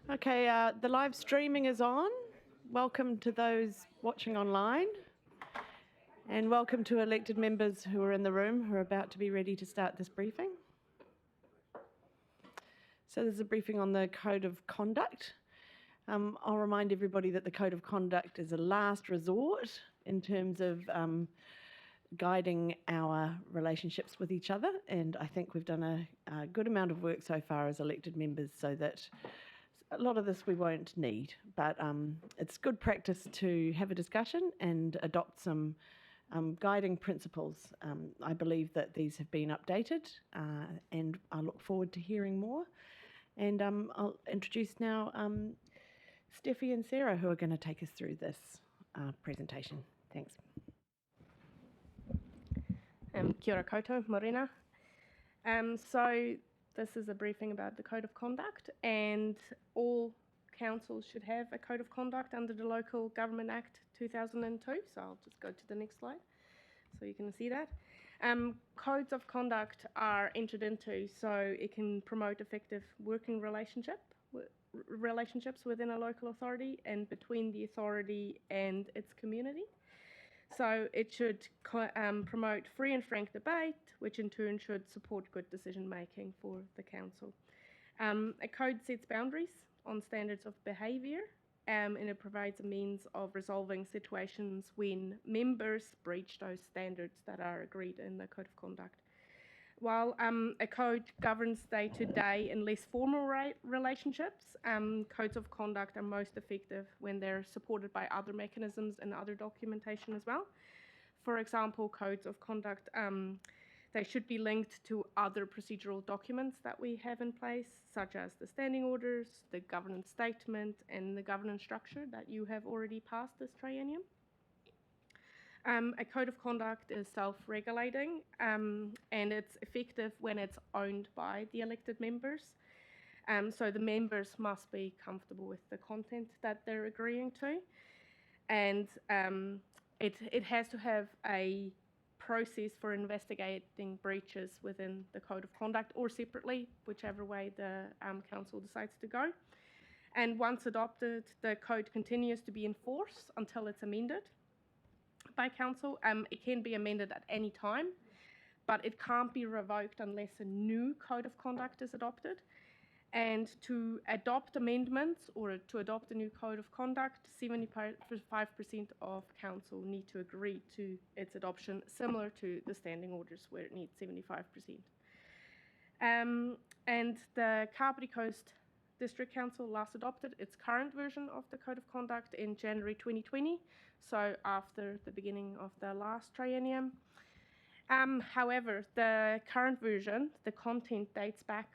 Okay, the live streaming is on. Welcome to those watching online. And welcome to elected members who are in the room who are about to be ready to start this briefing. So this is a briefing on the Code of Conduct. I'll remind everybody that the Code of Conduct is a last resort in terms of guiding our relationships with each other, and I think we've done a good amount of work so far as elected members so that a lot of this we won't need, but it's good practice to have a discussion and adopt some guiding principles. I believe that these have been updated and I look forward to hearing more. And I'll introduce now Steffi and Sarah, who are going to take us through this presentation. Thanks. Kia ora koutou, morena. So this is a briefing about the Code of Conduct, and all councils should have a Code of Conduct under the Local Government Act 2002. So I'll just go to the next slide so you can see that. Codes of conduct are entered into so it can promote effective working relationships within a local authority and between the authority and its community. So it should promote free and frank debate, which in turn should support good decision making for the council. A code sets boundaries on standards of behaviour, and it provides a means of resolving situations when members breach those standards that are agreed in the Code of Conduct. While a code governs day-to-day and less formal relationships, codes of conduct are most effective when they're supported by other mechanisms and other documentation as well. For example, codes of conduct, they should be linked to other procedural documents that we have in place, such as the standing orders, the governance statement, and the governance structure that you have already passed this triennium. A code of conduct is self-regulating and it's effective when it's owned by the elected members. So the members must be comfortable with the content that they're agreeing to. And it has to have a process for investigating breaches within the Code of Conduct or separately, whichever way the council decides to go. And once adopted, the code continues to be enforced until it's amended by council. It can be amended at any time, but it can't be revoked unless a new Code of Conduct is adopted. And to adopt amendments or to adopt a new Code of Conduct, 75% of council need to agree to its adoption, similar to the standing orders where it needs 75%. And the Kapiti Coast District Council last adopted its current version of the Code of Conduct in January 2020, so after the beginning of the last triennium. However, the current version, the content dates back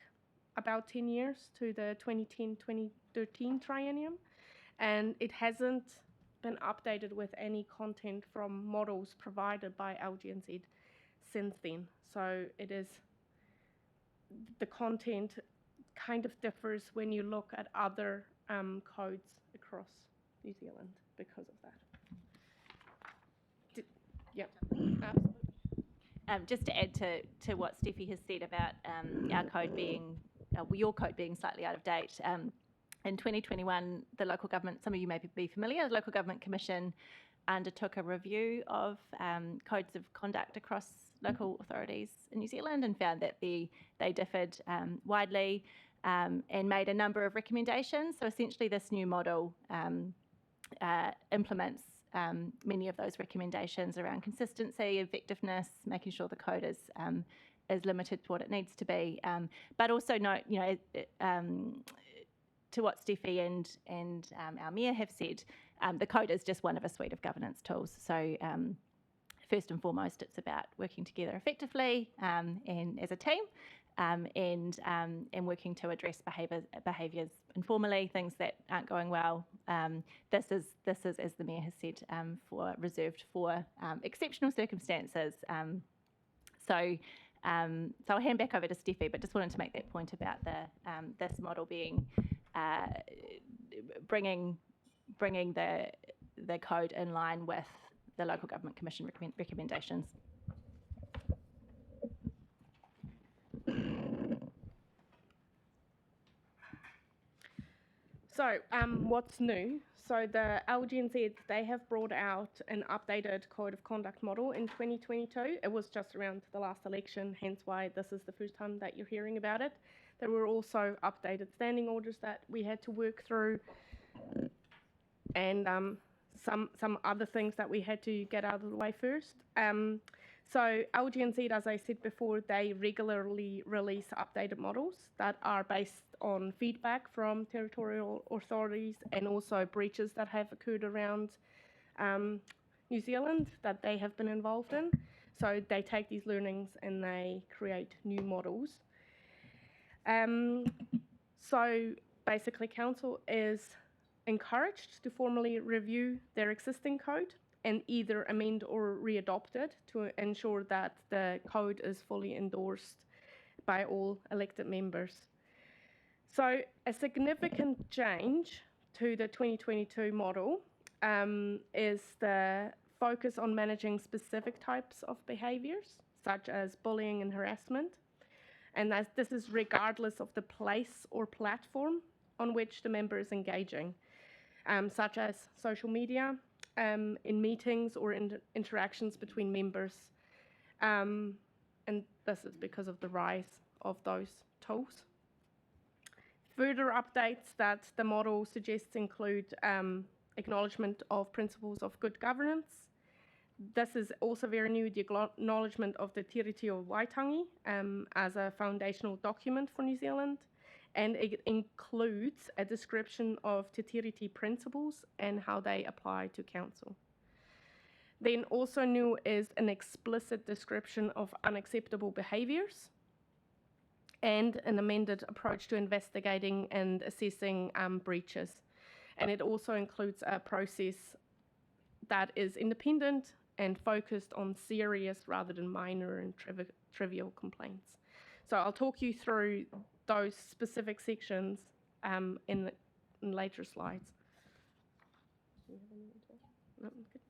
about 10 years to the 2010-2013 triennium, and it hasn't been updated with any content from models provided by LGNZ since then. So it is, the content kind of differs when you look at other codes across New Zealand because of that. Yeah, absolutely. Just to add to what Steffi has said about our code being, your code being slightly out of date. In 2021, the local government, some of you may be familiar, the Local Government Commission undertook a review of codes of conduct across local authorities in New Zealand and found that they differed widely and made a number of recommendations. So essentially this new model implements many of those recommendations around consistency, effectiveness, making sure the code is limited to what it needs to be, but also note, to what Steffi and our Mayor have said, the code is just one of a suite of governance tools. So first and foremost, it's about working together effectively and as a team, and working to address behaviours informally, things that aren't going well. This is, as the Mayor has said, reserved for exceptional circumstances. So I'll hand back over to Steffi, but just wanted to make that point about this model being bringing the code in line with the Local Government Commission recommendations. So, what's new? So, the LGNZ, they have brought out an updated code of conduct model in 2022. It was just around the last election, hence why this is the first time that you're hearing about it. There were also updated standing orders that we had to work through, and some other things that we had to get out of the way first. So LGNZ, as I said before, they regularly release updated models that are based on feedback from territorial authorities and also breaches that have occurred around New Zealand that they have been involved in. So they take these learnings and they create new models. So basically, Council is encouraged to formally review their existing code and either amend or re-adopt it to ensure that the code is fully endorsed by all elected members. So a significant change to the 2022 model is the focus on managing specific types of behaviours, such as bullying and harassment. And this is regardless of the place or platform on which the member is engaging, such as social media, in meetings or in interactions between members. And this is because of the rise of those tools. Further updates that the model suggests include acknowledgement of principles of good governance. This is also very new, the acknowledgement of the Te Reti o Waitangi as a foundational document for New Zealand. And it includes a description of Te Tiriti principles and how they apply to Council. Then also new is an explicit description of unacceptable behaviours and an amended approach to investigating and assessing breaches. And it also includes a process that is independent and focused on serious rather than minor and trivial complaints. So I'll talk you through those specific sections in later slides. No, good.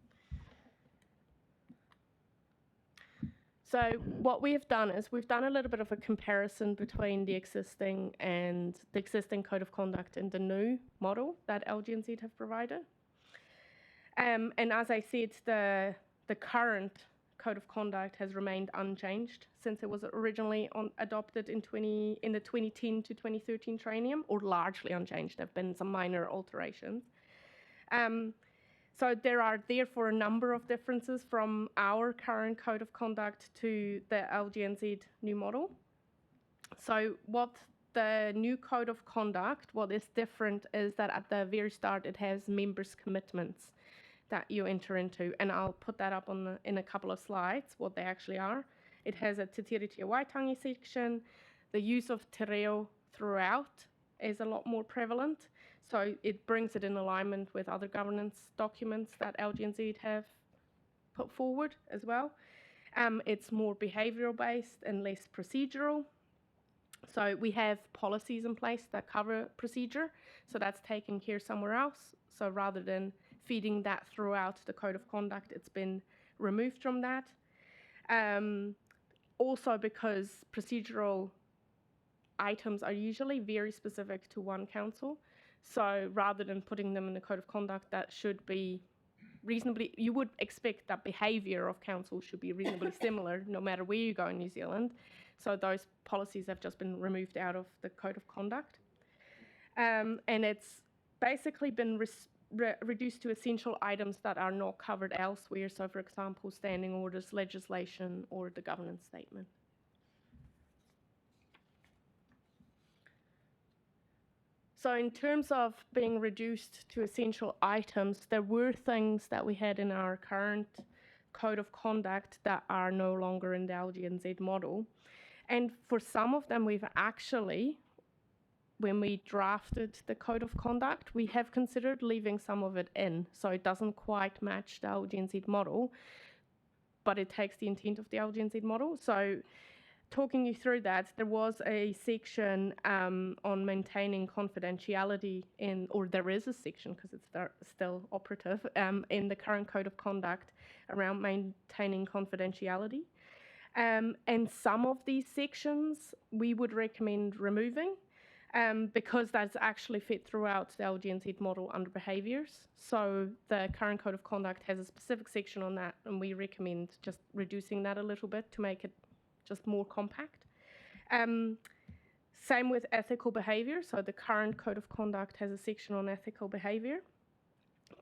So what we have done is we've done a little bit of a comparison between the existing code of conduct and the new model that LGNZ have provided. And as I said, the current code of conduct has remained unchanged since it was originally adopted in the 2010 to 2013 triennium, or largely unchanged. There have been some minor alterations. So there are therefore a number of differences from our current code of conduct to the LGNZ new model. So what the new code of conduct, what is different is that at the very start it has members' commitments that you enter into, and I'll put that up in a couple of slides, what they actually are. It has a Te Tiriti o Waitangi section. The use of te reo throughout is a lot more prevalent, so it brings it in alignment with other governance documents that LGNZ have put forward as well. It's more behavioural based and less procedural. So we have policies in place that cover procedure, so that's taken care somewhere else. So rather than feeding that throughout the code of conduct, it's been removed from that. Also because procedural items are usually very specific to one council, so rather than putting them in the code of conduct, that should be reasonably, you would expect that behaviour of council should be reasonably similar no matter where you go in New Zealand. So those policies have just been removed out of the code of conduct. And it's basically been reduced to essential items that are not covered elsewhere. So for example, standing orders, legislation, or the governance statement. So in terms of being reduced to essential items, there were things that we had in our current code of conduct that are no longer in the LGNZ model. And for some of them, we've actually, when we drafted the code of conduct, we have considered leaving some of it in. So it doesn't quite match the LGNZ model, but it takes the intent of the LGNZ model. So talking you through that, there was a section on maintaining confidentiality or there is a section because it's still operative in the current code of conduct around maintaining confidentiality. And some of these sections we would recommend removing. because that's actually fit throughout the LGNZ model under behaviours. So the current code of conduct has a specific section on that, and we recommend just reducing that a little bit to make it just more compact. Same with ethical behaviour. So the current code of conduct has a section on ethical behaviour,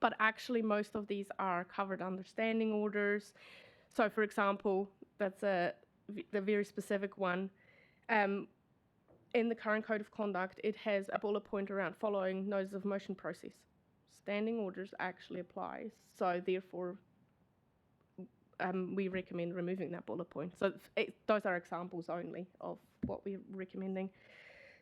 but actually most of these are covered under standing orders. So for example, that's the very specific one. In the current code of conduct, it has a bullet point around following notice of motion process. Standing orders actually applies, so therefore we recommend removing that bullet point. So those are examples only of what we're recommending.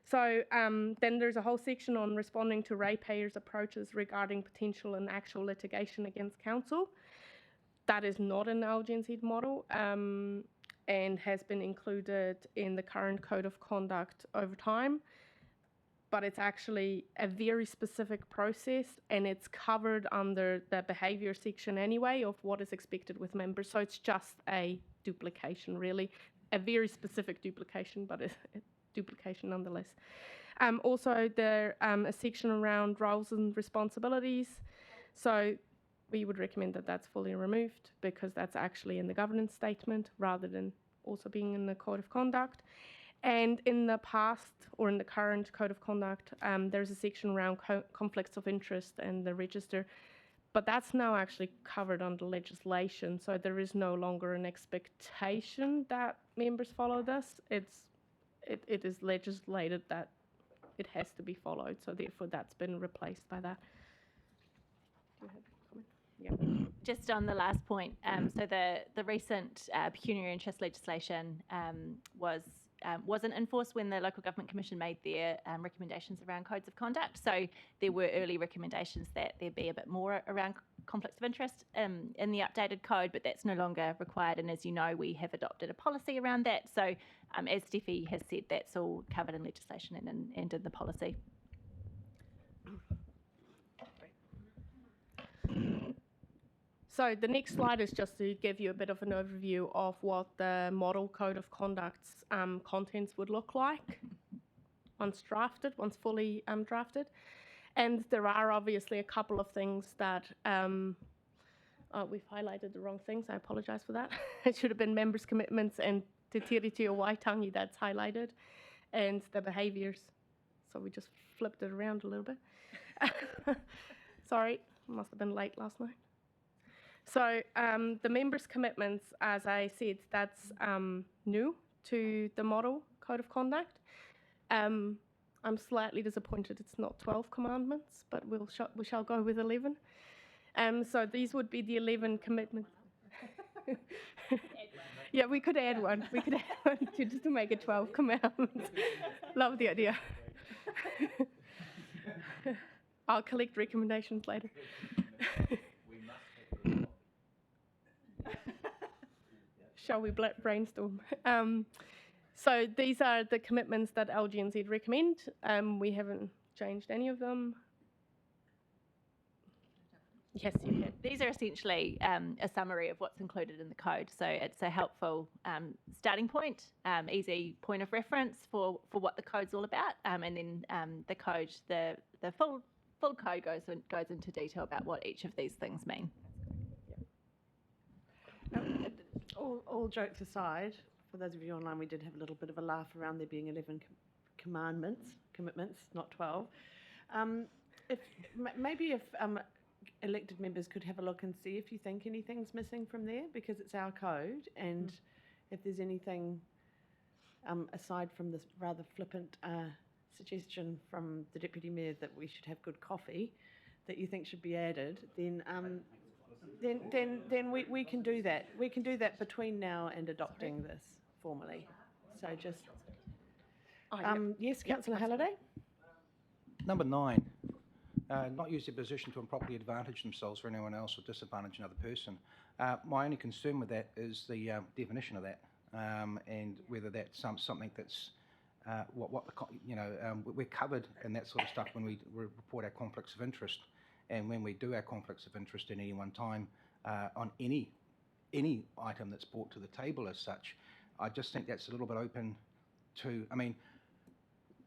So then there's a whole section on responding to ratepayers' approaches regarding potential and actual litigation against council. That is not an LGNZ model. And has been included in the current code of conduct over time, but it's actually a very specific process, and it's covered under the behaviour section anyway of what is expected with members. So it's just a duplication, really, a very specific duplication, but a duplication nonetheless. Also, there a section around roles and responsibilities. So we would recommend that that's fully removed, because that's actually in the governance statement rather than also being in the code of conduct. And in the past, or in the current code of conduct, there's a section around conflicts of interest and the register, but that's now actually covered under legislation, so there is no longer an expectation that members follow this. It is legislated that it has to be followed, so therefore that's been replaced by that. Do you have a comment? Yeah. Just on the last point, so the recent pecuniary interest legislation wasn't enforced when the Local Government Commission made their recommendations around codes of conduct. So there were early recommendations that there be a bit more around conflicts of interest in the updated code, but that's no longer required. And as you know, we have adopted a policy around that. So as Steffi has said, that's all covered in legislation and in the policy. So the next slide is just to give you a bit of an overview of what the model code of conduct's contents would look like once fully drafted. And there are obviously a couple of things that, we've highlighted the wrong things, I apologise for that. It should have been members' commitments and Te Tiriti o Waitangi that's highlighted, and the behaviours. So we just flipped it around a little bit. Sorry, must have been late last night. So the members' commitments, as I said, that's new to the model code of conduct. I'm slightly disappointed it's not 12 commandments, but we shall go with 11. So these would be the 11 commitments. Yeah, we could add one. We could add one just to make it 12 commandments. Love the idea. I'll collect recommendations later. Shall we brainstorm? So these are the commitments that LGNZ recommend. We haven't changed any of them. Yes, you can. These are essentially a summary of what's included in the code. So it's a helpful starting point, easy point of reference for what the code's all about. And then the code, the full code goes into detail about what each of these things mean. All jokes aside, for those of you online, we did have a little bit of a laugh around there being 11 commitments, not 12. Maybe if elected members could have a look and see if you think anything's missing from there, because it's our code, and if there's anything aside from this rather flippant suggestion from the Deputy Mayor that we should have good coffee that you think should be added, then we can do that. We can do that between now and adopting this formally. So just yes, Councillor Halliday. Number 9, not use their position to improperly advantage themselves or anyone else or disadvantage another person. My only concern with that is the definition of that, and whether that's something that's we're covered in that sort of stuff when we report our conflicts of interest, and when we do our conflicts of interest at any one time on any item that's brought to the table as such. I just think that's a little bit open to, I mean,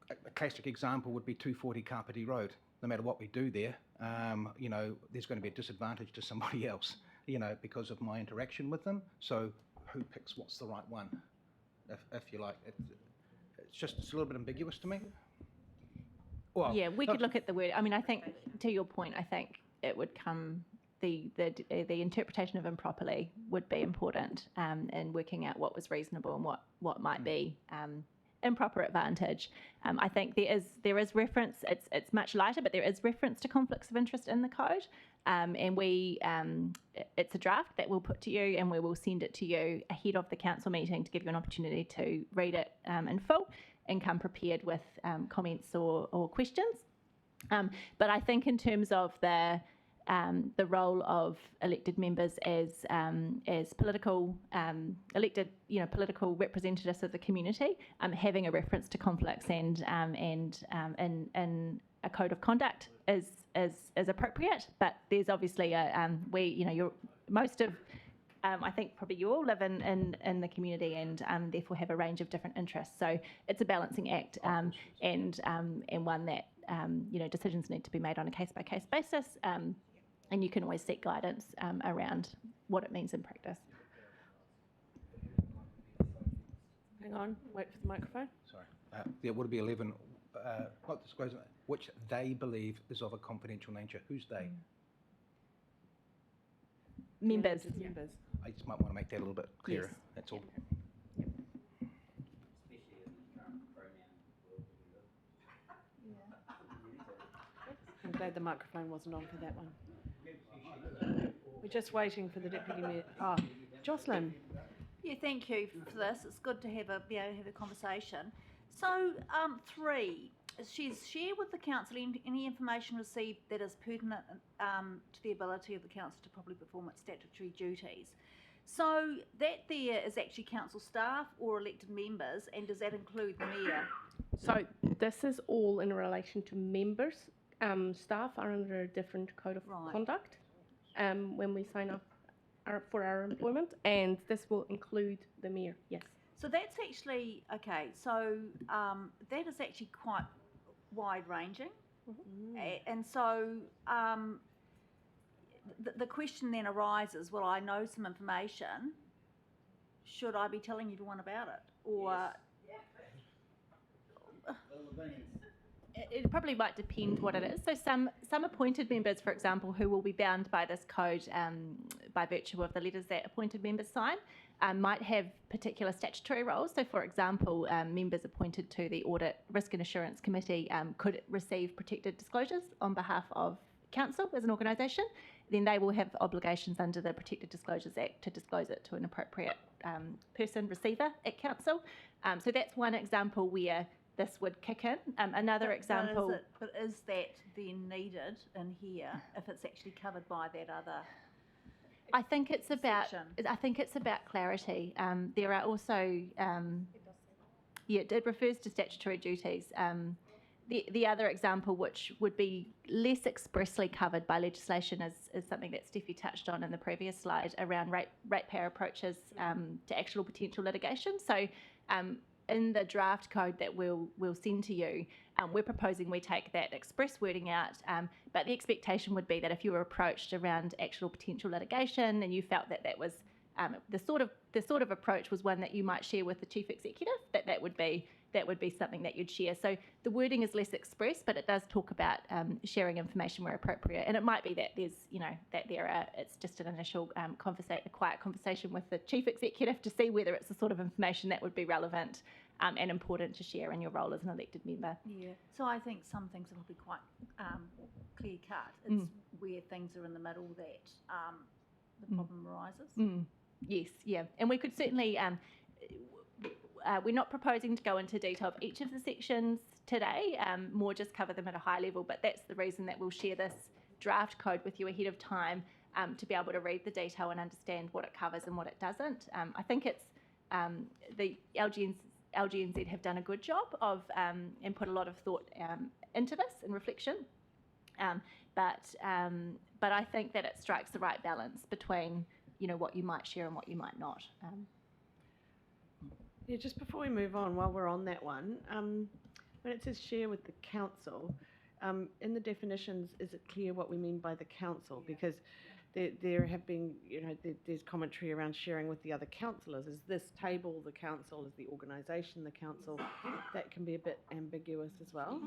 a classic example would be 240 Kapiti Road. No matter what we do there, there's going to be a disadvantage to somebody else, because of my interaction with them. So who picks what's the right one, if you like? It's a little bit ambiguous to me. Well, Yeah, we could look at the word. I mean, I think to your point, I think it would come the interpretation of improperly would be important in working out what was reasonable and what might be improper advantage. I think there is reference. It's much lighter, but there is reference to conflicts of interest in the code, and it's a draft that we'll put to you, and we will send it to you ahead of the council meeting to give you an opportunity to read it in full and come prepared with comments or questions. But I think in terms of the role of elected members as political elected, political representatives of the community, having a reference to conflicts and a code of conduct is appropriate. But there's obviously I think probably you all live in the community and therefore have a range of different interests. So it's a balancing act and one that decisions need to be made on a case by case basis. And you can always seek guidance around what it means in practice. Hang on, wait for the microphone. Sorry. There would be 11, not disclosing, which they believe is of a confidential nature. Who's they? Members. Members. I just might want to make that a little bit clearer. Yes. That's all. I'm glad the microphone wasn't on for that one. We're just waiting for the deputy mayor. Oh, Jocelyn. Yeah, thank you for this. It's good to be able to have a conversation. So, 3, she's shared with the council any information received that is pertinent to the ability of the council to properly perform its statutory duties. So that there is actually council staff or elected members, and does that include the mayor? So this is all in relation to members. Staff are under a different code of Right. conduct when we sign up for our employment, and this will include the mayor, yes. So that's actually, okay, so that is actually quite wide-ranging. And so the question then arises, well, I know some information, should I be telling everyone about it? Or It probably might depend what it is. So some appointed members, for example, who will be bound by this code by virtue of the letters that appointed members sign, might have particular statutory roles. So, for example, members appointed to the Audit, Risk and Assurance Committee could receive protected disclosures on behalf of council as an organisation. Then they will have obligations under the Protected Disclosures Act to disclose it to an appropriate person, receiver at council. So that's one example where this would kick in. Another example. But is that then needed in here if it's actually covered by that other? I think it's about. section? I think it's about clarity. There are also. It refers to statutory duties. The other example, which would be less expressly covered by legislation, is something that Steffi touched on in the previous slide around ratepayer approaches to actual potential litigation. So. In the draft code that we'll send to you, we're proposing we take that express wording out, but the expectation would be that if you were approached around actual potential litigation and you felt that was the sort of approach was one that you might share with the chief executive, that would be something that you'd share. So the wording is less express, but it does talk about sharing information where appropriate. And it might be that there's, it's just an initial a quiet conversation with the chief executive to see whether it's the sort of information that would be relevant and important to share in your role as an elected member. Yeah. So I think some things are probably quite clear cut. It's where things are in the middle that the problem arises. Yes, yeah. And we could certainly, we're not proposing to go into detail of each of the sections today, more just cover them at a high level, but that's the reason that we'll share this draft code with you ahead of time to be able to read the detail and understand what it covers and what it doesn't. I think it's the LGNZ have done a good job of and put a lot of thought into this and reflection, but I think that it strikes the right balance between what you might share and what you might not. Yeah, just before we move on, while we're on that one, When it says share with the council, in the definitions, is it clear what we mean by the council? Because there have been, there's commentary around sharing with the other councillors. Is this table the council? Is the organisation the council? That can be a bit ambiguous as well.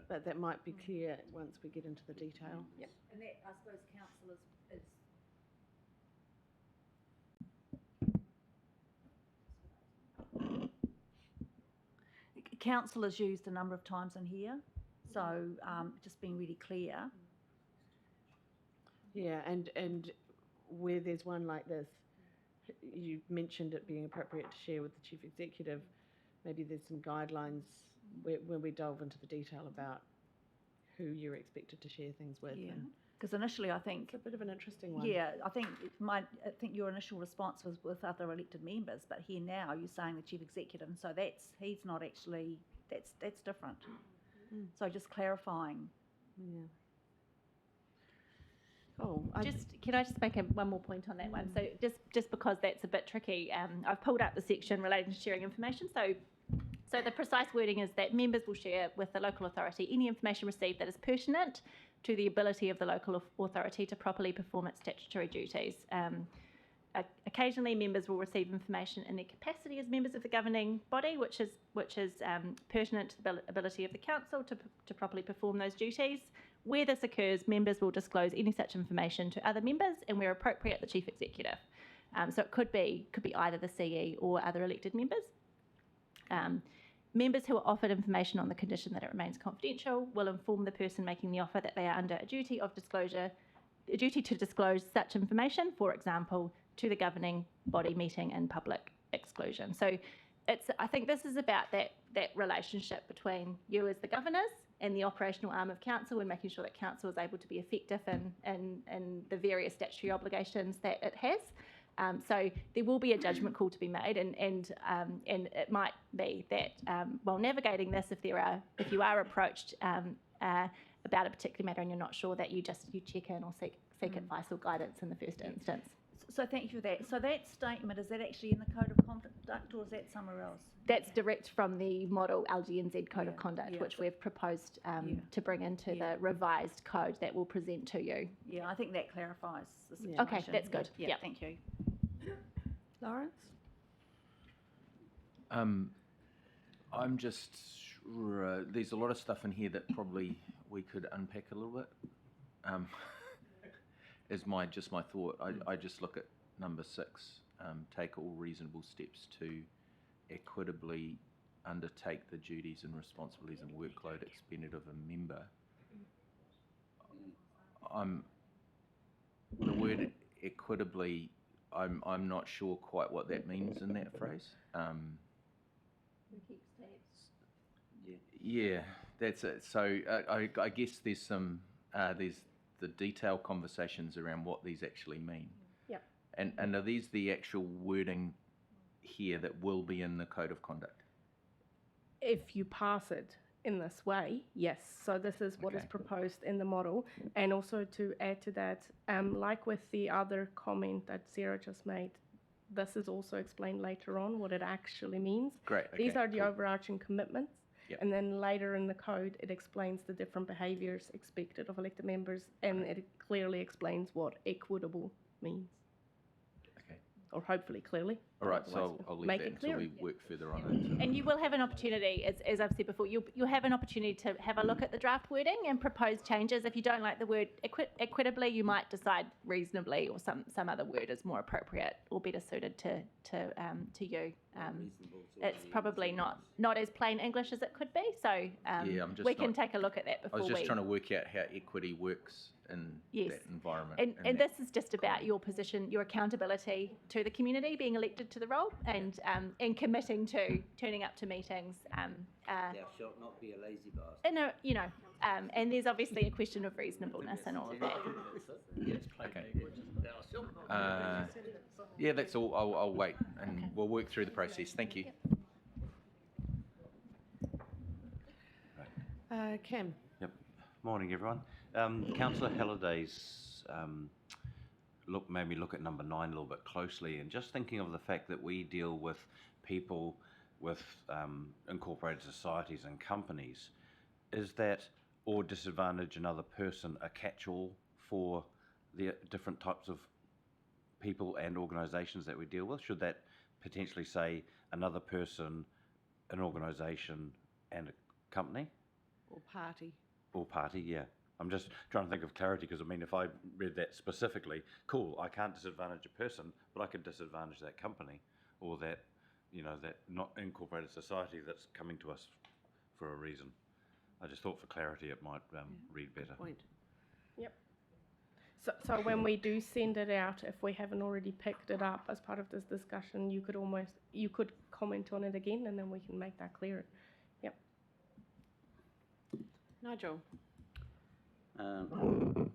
But that might be clear once we get into the detail. And that, I suppose, council is council is used a number of times in here, so just being really clear. Yeah, and where there's one like this, you mentioned it being appropriate to share with the chief executive. Maybe there's some guidelines when we delve into the detail about who you're expected to share things with. Yeah, And because initially I think, it's a bit of an interesting one. yeah, I think your initial response was with other elected members, but here now you're saying the chief executive, and so he's not actually, that's different. Mm. So just clarifying. Yeah. Oh, Can I just make one more point on that one? So just because that's a bit tricky, I've pulled up the section relating to sharing information. So the precise wording is that members will share with the local authority any information received that is pertinent to the ability of the local authority to properly perform its statutory duties. Occasionally, members will receive information in their capacity as members of the governing body, which is pertinent to the ability of the council to properly perform those duties. Where this occurs, members will disclose any such information to other members, and where appropriate, the chief executive. So it could be either the CE or other elected members. Members who are offered information on the condition that it remains confidential will inform the person making the offer that they are under a duty to disclose such information, for example, to the governing body meeting in public exclusion. So I think this is about that relationship between you as the governors and the operational arm of council, and making sure that council is able to be effective in the various statutory obligations that it has. So there will be a judgment call to be made, and it might be that while navigating this, if you are approached about a particular matter and you're not sure, that you check in or seek advice or guidance in the first instance. So thank you for that. So that statement, is that actually in the Code of Conduct, or is that somewhere else? That's direct from the model LGNZ Code of Yeah, Conduct, yeah. which we've proposed to bring into Yeah. the revised code that we'll present to you. Yeah, I think that clarifies the situation. Yeah. Okay, that's good. Yeah, Yep. thank you. Lawrence? I'm just, there's a lot of stuff in here that probably we could unpack a little bit. Is my thought. I just look at number 6, take all reasonable steps to equitably undertake the duties and responsibilities and workload expended of a member. The word equitably, I'm not sure quite what that means in that phrase. Yeah, that's it. So I guess there's the detailed conversations around what these actually mean. Yep. And are these the actual wording here that will be in the Code of Conduct? If you pass it in this way, yes. So this is what is Okay. proposed in the model. And also to add to that, like with the other comment that Sarah just made, this is also explained later on what it actually means. Great. Okay, These are the cool. overarching commitments. Yep. And then later in the code, it explains the different behaviours expected of elected members, and it clearly explains what equitable means, Okay. or hopefully clearly. All right, so Otherwise, I'll leave make that it until clear. we work further on it. And you will have an opportunity, as I've said before, you'll have an opportunity to have a look at the draft wording and propose changes. If you don't like the word equitably, you might decide reasonably, or some other word is more appropriate or better suited to you. It's probably not as plain English as it could be, so Yeah, I'm just we can not- take a look at that I before was just we. trying to work out how equity works in Yes. that environment. And that- this is just about your position, your accountability to the community, being elected to the role, and committing to turning up to meetings. Thou shalt not be a lazy bastard. And there's obviously a question of reasonableness and all of that. Okay. Yeah, that's all. I'll wait and Okay. we'll work through the process. Thank you. Cam? Yep. Morning, everyone. Councillor Halliday's made me look at number 9 a little bit closely, and just thinking of the fact that we deal with people with incorporated societies and companies, is that or disadvantage another person a catch-all for the different types of people and organisations that we deal with? Should that potentially say another person, an organisation and a company? Or party. Or party, yeah. I'm just trying to think of clarity, because I mean, if I read that specifically, cool, I can't disadvantage a person, but I can disadvantage that company or that, you know, that not incorporated society that's coming to us for a reason. I just thought for clarity it might read better. Point. Yep. So when we do send it out, if we haven't already picked it up as part of this discussion, you could comment on it again, and then we can make that clearer. Yep. Nigel.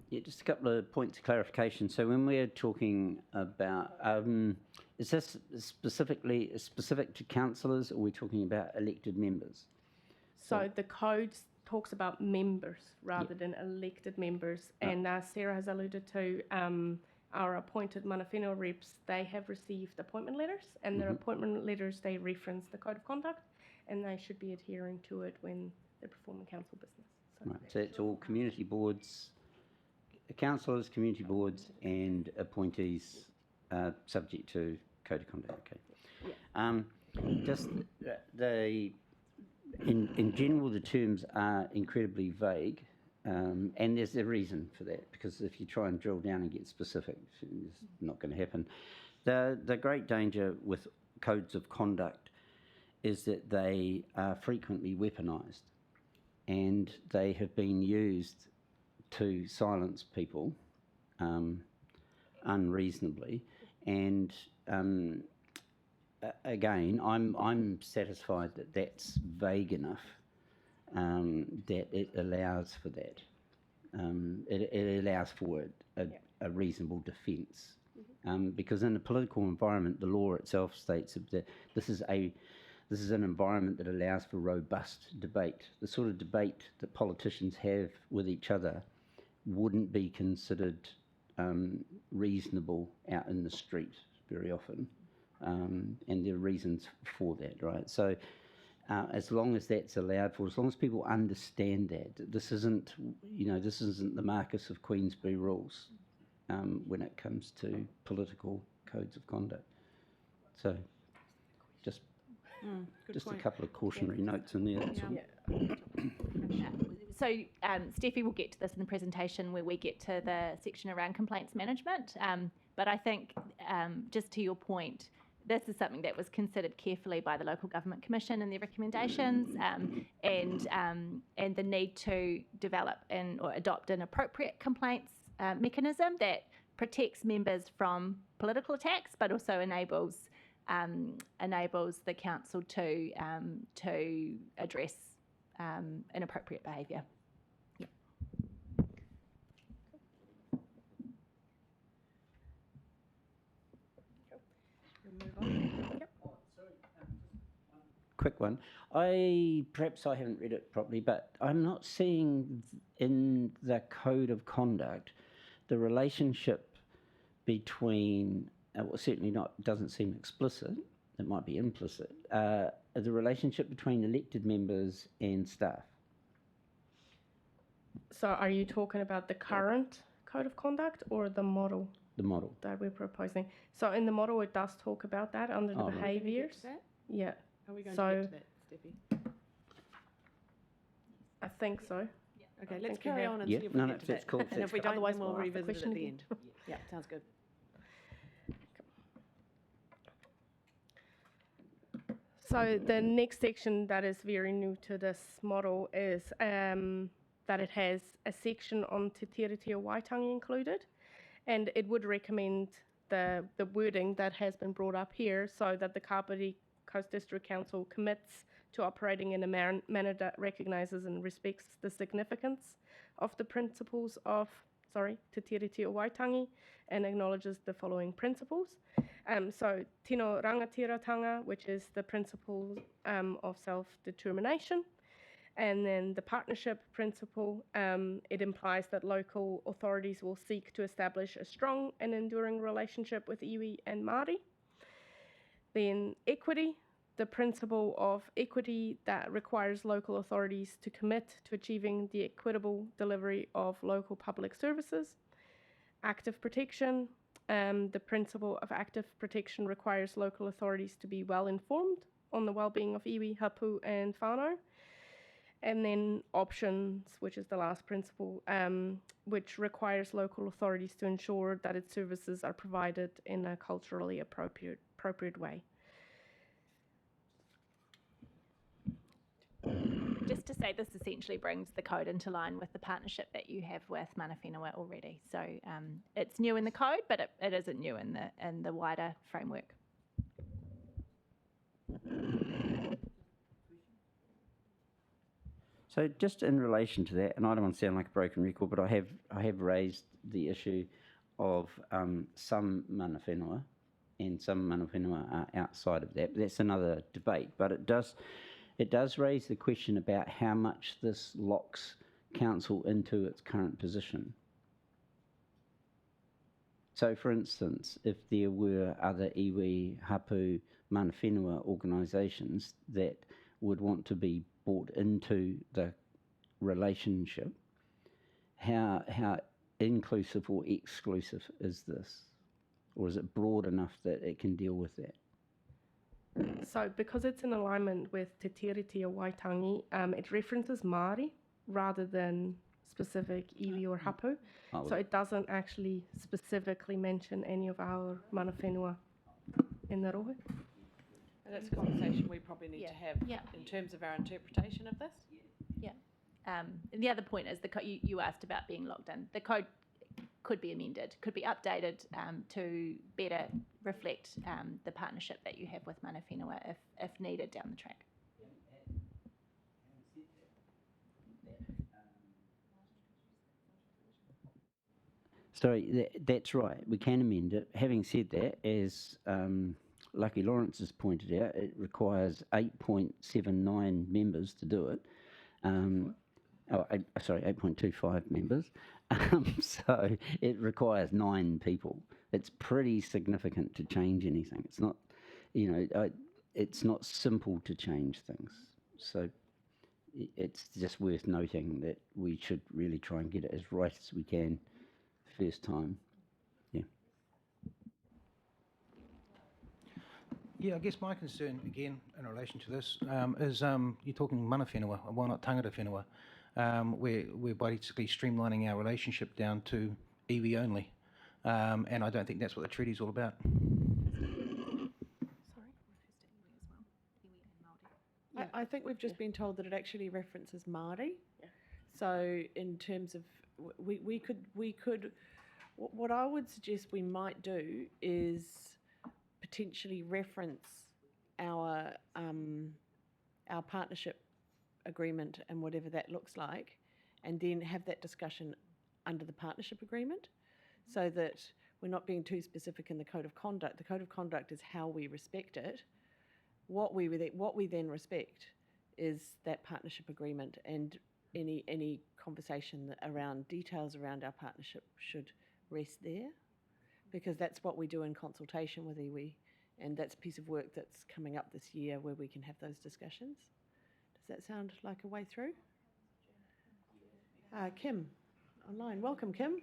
Yeah, just a couple of points of clarification. So when we're talking about, is this specific to councillors, or are we talking about elected members? So the code talks about members rather than elected members, and Sarah has alluded to our appointed mana whenua reps. They have received appointment letters, and their appointment letters, they reference the code of conduct, and they should be adhering to it when they're performing council business. Right, so it's all community boards, councillors, community boards, and appointees subject to code of conduct. Okay. Yeah. Just in general, the terms are incredibly vague, and there's a reason for that, because if you try and drill down and get specific, it's not going to happen. The great danger with codes of conduct is that they are frequently weaponised, and they have been used to silence people unreasonably. And again, I'm satisfied that that's vague enough that it allows for that. It allows for a reasonable defence, because in a political environment, the law itself states that this is an environment that allows for robust debate. The sort of debate that politicians have with each other wouldn't be considered reasonable out in the street very often, and there are reasons for that, right? So as long as that's allowed for, as long as people understand that, this isn't the Marquess of Queensberry rules when it comes to political codes of conduct. So just a couple of cautionary notes in there. That's all. So Steffi will get to this in the presentation where we get to the section around complaints management. But I think, just to your point, this is something that was considered carefully by the Local Government Commission in their recommendations, and the need to develop or adopt an appropriate complaints mechanism that protects members from political attacks, but also enables the council to address inappropriate behaviour. Yeah. Quick one. Perhaps I haven't read it properly, but I'm not seeing in the code of conduct the relationship between, well, certainly doesn't seem explicit, it might be implicit, the relationship between elected members and staff. So are you talking about the current code of conduct or the model? The model. That we're proposing. So in the model, it does talk about that under the right. behaviours. Yeah. Are we going So- to get to that, Steffi? I think so. Okay, I let's think you carry have- on and Yeah, see if we no, get to that's that. cool, And that's if we cool. don't, Otherwise then we'll we'll ask the revisit it question at the again. end. Yeah, sounds good. So the next section that is very new to this model is that it has a section on Te Tiriti o Waitangi included, and it would recommend the wording that has been brought up here, so that the Kapiti Coast District Council commits to operating in a manner that recognises and respects the significance of the principles of Te Tiriti o Waitangi, and acknowledges the following principles. So tino rangatiratanga, which is the principle of self-determination, and then the partnership principle, it implies that local authorities will seek to establish a strong and enduring relationship with iwi and Māori. Then equity, the principle of equity that requires local authorities to commit to achieving the equitable delivery of local public services. Active protection. The principle of active protection requires local authorities to be well informed on the well-being of iwi, hapu and whānau. And then options, which is the last principle, which requires local authorities to ensure that its services are provided in a culturally appropriate way. Just to say, this essentially brings the code into line with the partnership that you have with Mana Whenua already. So it's new in the code, but it isn't new in the wider framework. So just in relation to that, and I don't want to sound like a broken record, but I have raised the issue of some mana whenua and some mana whenua are outside of that. But that's another debate. But it does raise the question about how much this locks council into its current position. So, for instance, if there were other iwi, hapu, mana whenua organisations that would want to be brought into the relationship, how inclusive or exclusive is this? Or is it broad enough that it can deal with that? So because it's in alignment with Te Tiriti o Waitangi, it references Māori rather than specific iwi or hapu. Oh, So it doesn't actually specifically mention any of our mana whenua in the rohe. And that's a conversation we probably need Yeah. to have Yeah. in terms of our interpretation of this. And the other point is you asked about being locked in. The code could be amended, could be updated to better reflect the partnership that you have with Mana Whenua if needed down the track. Sorry, that's right. We can amend it. Having said that, as Lucky Lawrence has pointed out, it requires 8.79 members to do it. 8.25 members. So it requires 9 people. It's pretty significant to change anything. It's not, it's not simple to change things. So it's just worth noting that we should really try and get it as right as we can first time. Yeah, I guess my concern, again, in relation to this, is you're talking mana whenua, why not tangata whenua? We're basically streamlining our relationship down to iwi only. And I don't think that's what the treaty's all about. I think we've just been told that it actually references Māori. Yeah. So in terms of, we could, what I would suggest we might do is potentially reference our partnership agreement and whatever that looks like, and then have that discussion under the partnership agreement, so that we're not being too specific in the code of conduct. The code of conduct is how we respect it. What we then respect is that partnership agreement, and any conversation around details around our partnership should rest there, because that's what we do in consultation with iwi, and that's a piece of work that's coming up this year where we can have those discussions. Does that sound like a way through? Kim, online. Welcome, Kim.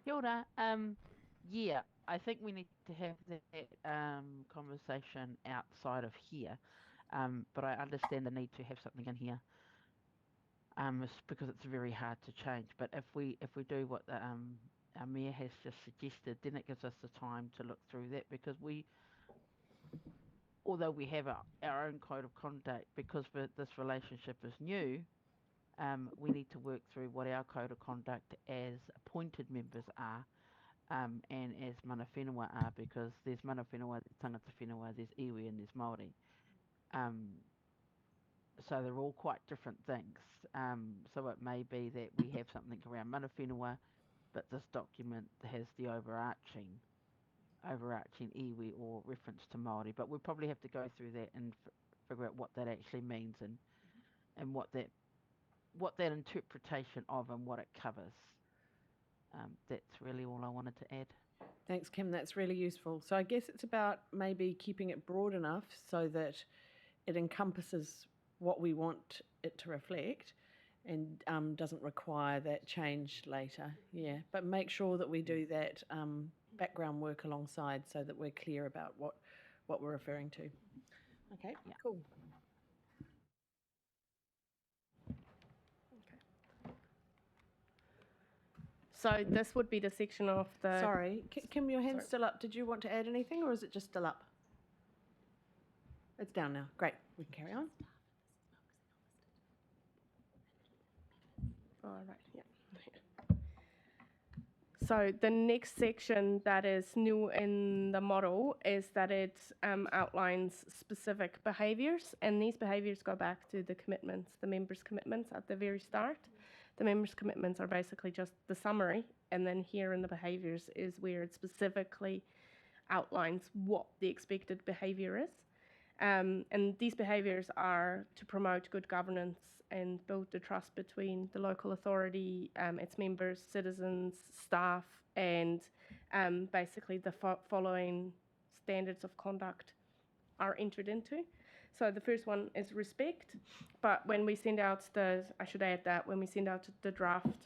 Kia ora. Yeah, I think we need to have that conversation outside of here, but I understand the need to have something in here, because it's very hard to change. But if we do what our mayor has just suggested, then it gives us the time to look through that, because although we have our own code of conduct, because this relationship is new, we need to work through what our code of conduct as appointed members are, and as mana whenua are, because there's mana whenua, there's tangata whenua, there's iwi and there's Māori. So they're all quite different things. So it may be that we have something around mana whenua, but this document has the overarching iwi or reference to Māori. But we'll probably have to go through that and figure out what that actually means, and what that interpretation of and what it covers. That's really all I wanted to add. Thanks, Kim. That's really useful. So I guess it's about maybe keeping it broad enough so that it encompasses what we want it to reflect and doesn't require that change later. Yeah, but make sure that we do that background work alongside so that we're clear about what we're referring to. Okay, cool. So this would be the section of the. Sorry, Kim, your hand's Sorry. still up. Did you want to add anything or is it just still up? It's down now. Great, we can carry on. All right, yeah. So the next section that is new in the model is that it outlines specific behaviours, and these behaviours go back to the commitments, the members' commitments at the very start. The members' commitments are basically just the summary, and then here in the behaviours is where it specifically outlines what the expected behaviour is. And these behaviours are to promote good governance and build the trust between the local authority, its members, citizens, staff, and basically the following standards of conduct are entered into. So the first one is respect, but when we send out I should add that when we send out the draft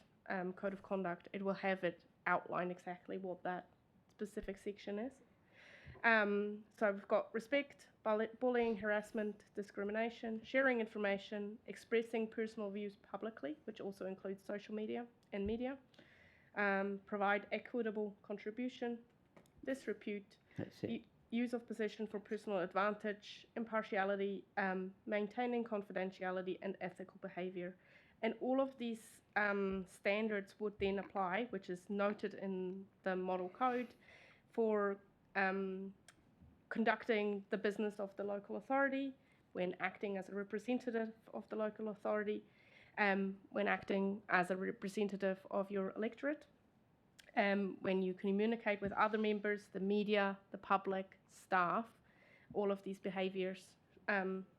code of conduct, it will have it outline exactly what that specific section is. So we've got respect, bullying, harassment, discrimination, sharing information, expressing personal views publicly, which also includes social media and media, provide equitable contribution, disrepute, That's it. use of position for personal advantage, impartiality, maintaining confidentiality, and ethical behaviour. And all of these standards would then apply, which is noted in the model code, for conducting the business of the local authority, when acting as a representative of the local authority, when acting as a representative of your electorate, when you communicate with other members, the media, the public, staff, all of these behaviours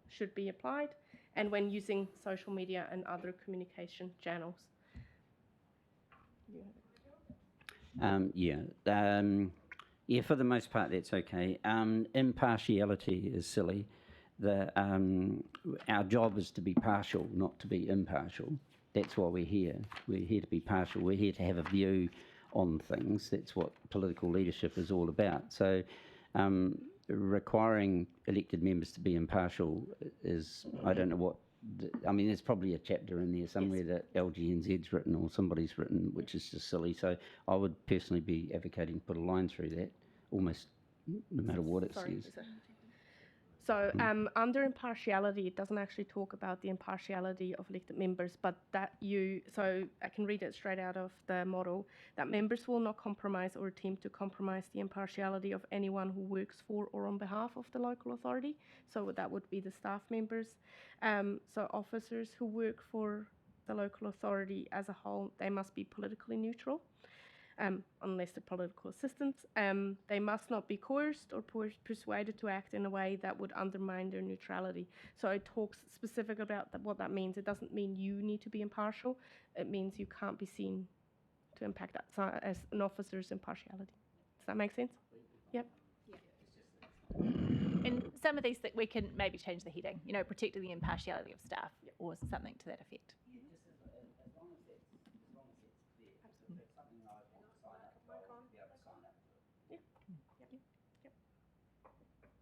should be applied, and when using social media and other communication channels. Yeah, for the most part, that's okay. Impartiality is silly. Our job is to be partial, not to be impartial. That's why we're here. We're here to be partial. We're here to have a view on things. That's what political leadership is all about. So requiring elected members to be impartial is, I don't know what, I mean, there's probably a chapter in there somewhere that LGNZ's written or somebody's written, which is just silly. So I would personally be advocating put a line through that, almost no matter what it says. So under impartiality, it doesn't actually talk about the impartiality of elected members, but so I can read it straight out of the model, that members will not compromise or attempt to compromise the impartiality of anyone who works for or on behalf of the local authority. So that would be the staff members. So officers who work for the local authority as a whole, they must be politically neutral. Unless they're political assistants. They must not be coerced or persuaded to act in a way that would undermine their neutrality. So it talks specific about what that means. It doesn't mean you need to be impartial. It means you can't be seen to impact that as an officer's impartiality. Does that make sense? Yep. And some of these that we can maybe change the heading, protecting the impartiality of staff or something to that effect.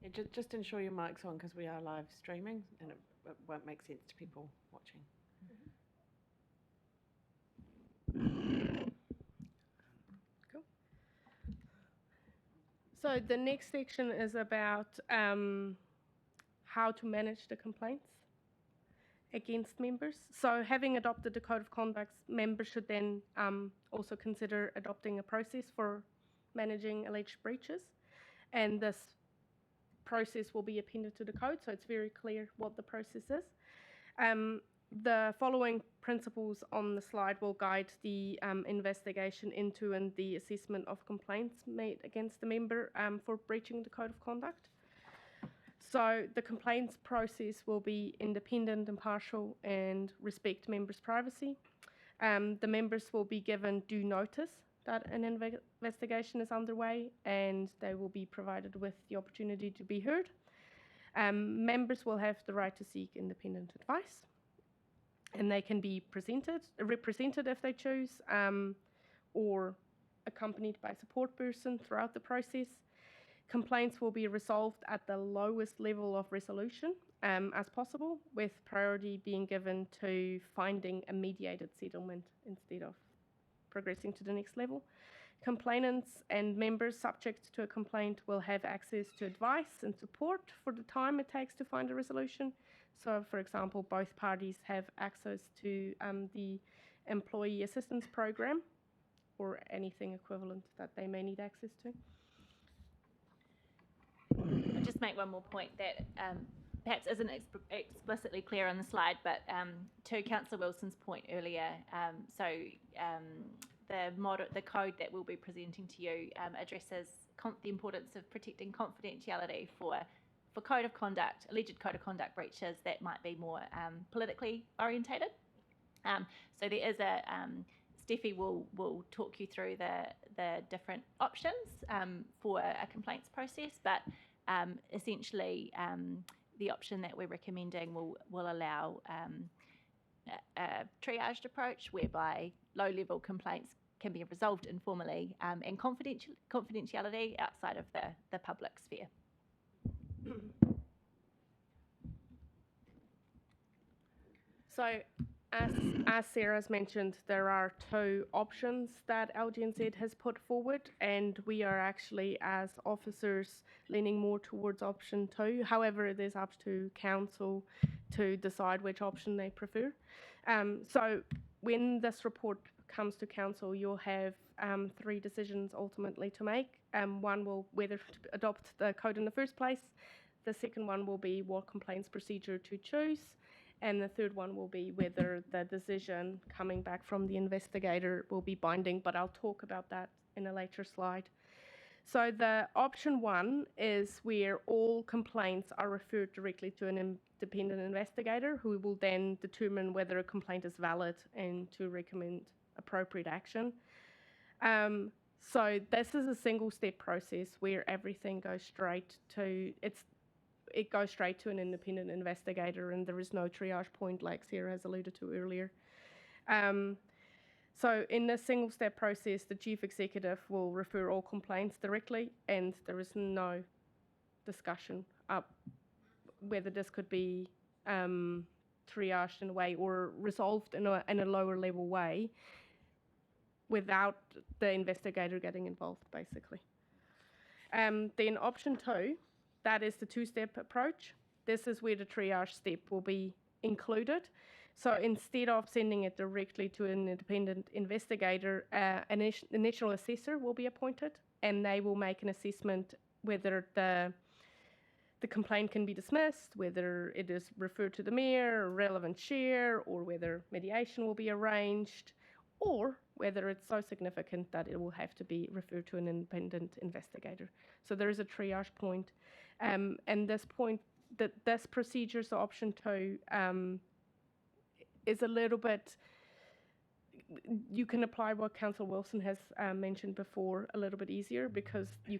Yeah, just ensure your mic's on because we are live streaming and it won't make sense to people watching. Cool. So the next section is about how to manage the complaints against members. So having adopted the Code of Conduct, members should then also consider adopting a process for managing alleged breaches. And this process will be appended to the code, so it's very clear what the process is. The following principles on the slide will guide the investigation into and the assessment of complaints made against the member for breaching the Code of Conduct. So the complaints process will be independent, impartial, and respect members' privacy. The members will be given due notice that an investigation is underway, and they will be provided with the opportunity to be heard. Members will have the right to seek independent advice, and they can be represented if they choose, or accompanied by a support person throughout the process. Complaints will be resolved at the lowest level of resolution as possible, with priority being given to finding a mediated settlement instead of progressing to the next level. Complainants and members subject to a complaint will have access to advice and support for the time it takes to find a resolution. So, for example, both parties have access to the employee assistance program or anything equivalent that they may need access to. I'll just make one more point that perhaps isn't explicitly clear on the slide, but to Councillor Wilson's point earlier, the code that we'll be presenting to you addresses the importance of protecting confidentiality for code of conduct, alleged code of conduct breaches that might be more politically orientated. So there is Steffi will talk you through the different options for a complaints process, but essentially the option that we're recommending will allow a triaged approach whereby low-level complaints can be resolved informally and confidentiality outside of the public sphere. So, as Sarah's mentioned, there are two options that LGNZ has put forward, and we are actually, as officers, leaning more towards option 2. However, it is up to council to decide which option they prefer. So, when this report comes to council, you'll have 3 decisions ultimately to make. One will whether to adopt the code in the first place. The second one will be what complaints procedure to choose. And the third one will be whether the decision coming back from the investigator will be binding, but I'll talk about that in a later slide. So the option 1 is where all complaints are referred directly to an independent investigator who will then determine whether a complaint is valid and to recommend appropriate action. So this is a single-step process where everything goes straight to it goes straight to an independent investigator, and there is no triage point like Sarah has alluded to earlier. So in this single-step process, the chief executive will refer all complaints directly, and there is no discussion whether this could be triaged in a way or resolved in a lower level way without the investigator getting involved, basically. Then option 2, that is the 2-step approach. This is where the triage step will be included. So instead of sending it directly to an independent investigator, an initial assessor will be appointed, and they will make an assessment whether the complaint can be dismissed, whether it is referred to the mayor, relevant chair, or whether mediation will be arranged, or whether it's so significant that it will have to be referred to an independent investigator. So there is a triage point. And this point, this procedure, so option 2, is a little bit, you can apply what Councillor Wilson has mentioned before a little bit easier, because you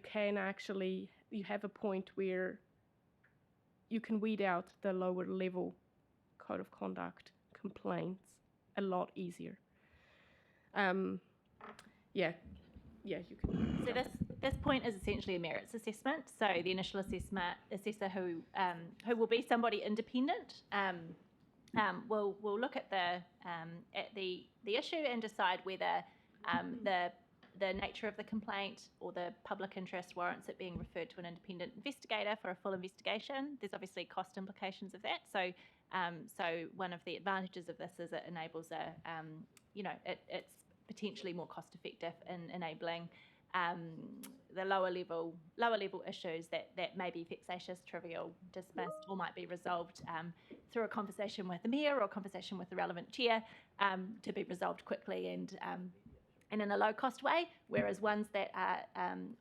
have a point where you can weed out the lower level code of conduct complaints a lot easier. You can. So this point is essentially a merits assessment. So the initial assessor who will be somebody independent will look at the issue and decide whether the nature of the complaint or the public interest warrants it being referred to an independent investigator for a full investigation. There's obviously cost implications of that. So one of the advantages of this is it enables it's potentially more cost effective in enabling the lower level issues that may be vexatious, trivial, dismissed, or might be resolved through a conversation with the mayor or a conversation with the relevant chair to be resolved quickly and in a low-cost way, whereas ones that are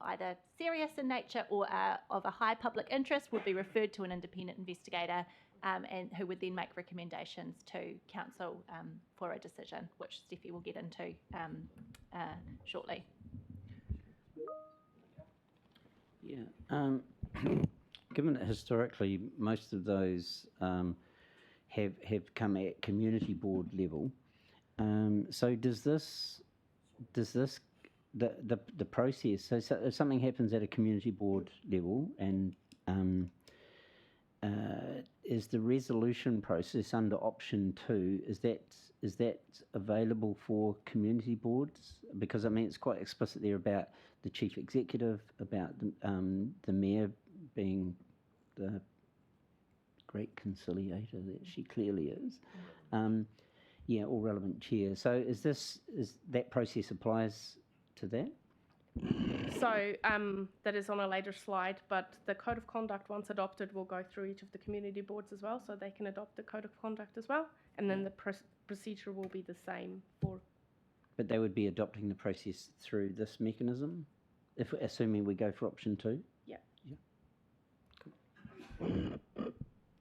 either serious in nature or are of a high public interest would be referred to an independent investigator and who would then make recommendations to council for a decision, which Steffi will get into shortly. Yeah. Given that historically most of those have come at community board level, so does this the process? So if something happens at a community board level, and is the resolution process under option 2? Is that available for community boards? Because I mean, it's quite explicit there about the chief executive, about the mayor being the great conciliator that she clearly is. Yeah, all relevant chairs. So is that process applies to that? So that is on a later slide, but the code of conduct, once adopted, will go through each of the community boards as well, so they can adopt the code of conduct as well, and then the procedure will be the same for. But they would be adopting the process through this mechanism, assuming we go for option 2? Yeah.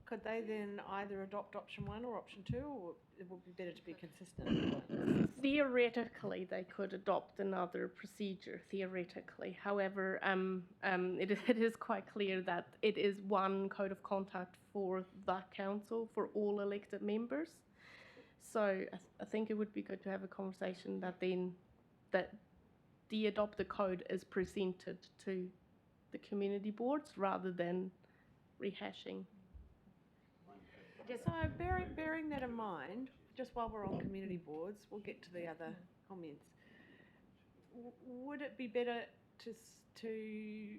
Could they then either adopt option 1 or option 2, or it would be better to be consistent? Theoretically, they could adopt another procedure, theoretically. However, it is quite clear that it is one code of conduct for the council, for all elected members. So I think it would be good to have a conversation that the adopted code is presented to the community boards rather than rehashing. So bearing that in mind, just while we're on community boards, we'll get to the other comments. Would it be better to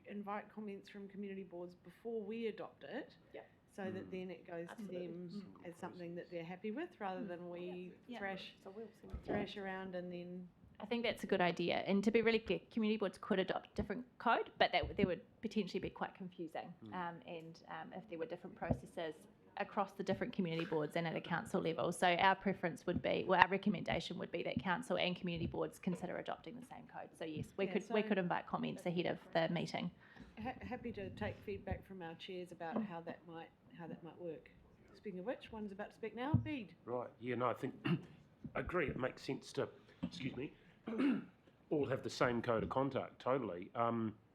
invite comments from community boards before we adopt it? Yeah. So that then it goes to them as something that they're happy with, rather than we thrash around and then. I think that's a good idea. And to be really clear, community boards could adopt a different code, but there would potentially be quite confusing. If there were different processes across the different community boards and at a council level. So our preference would be, our recommendation would be that council and community boards consider adopting the same code. So yes, we could invite comments ahead of the meeting. Happy to take feedback from our chairs about how that might work. Speaking of which, one's about to speak now. Bede. Right. Yeah. No, I think I agree. It makes sense to, excuse me, all have the same code of conduct. Totally.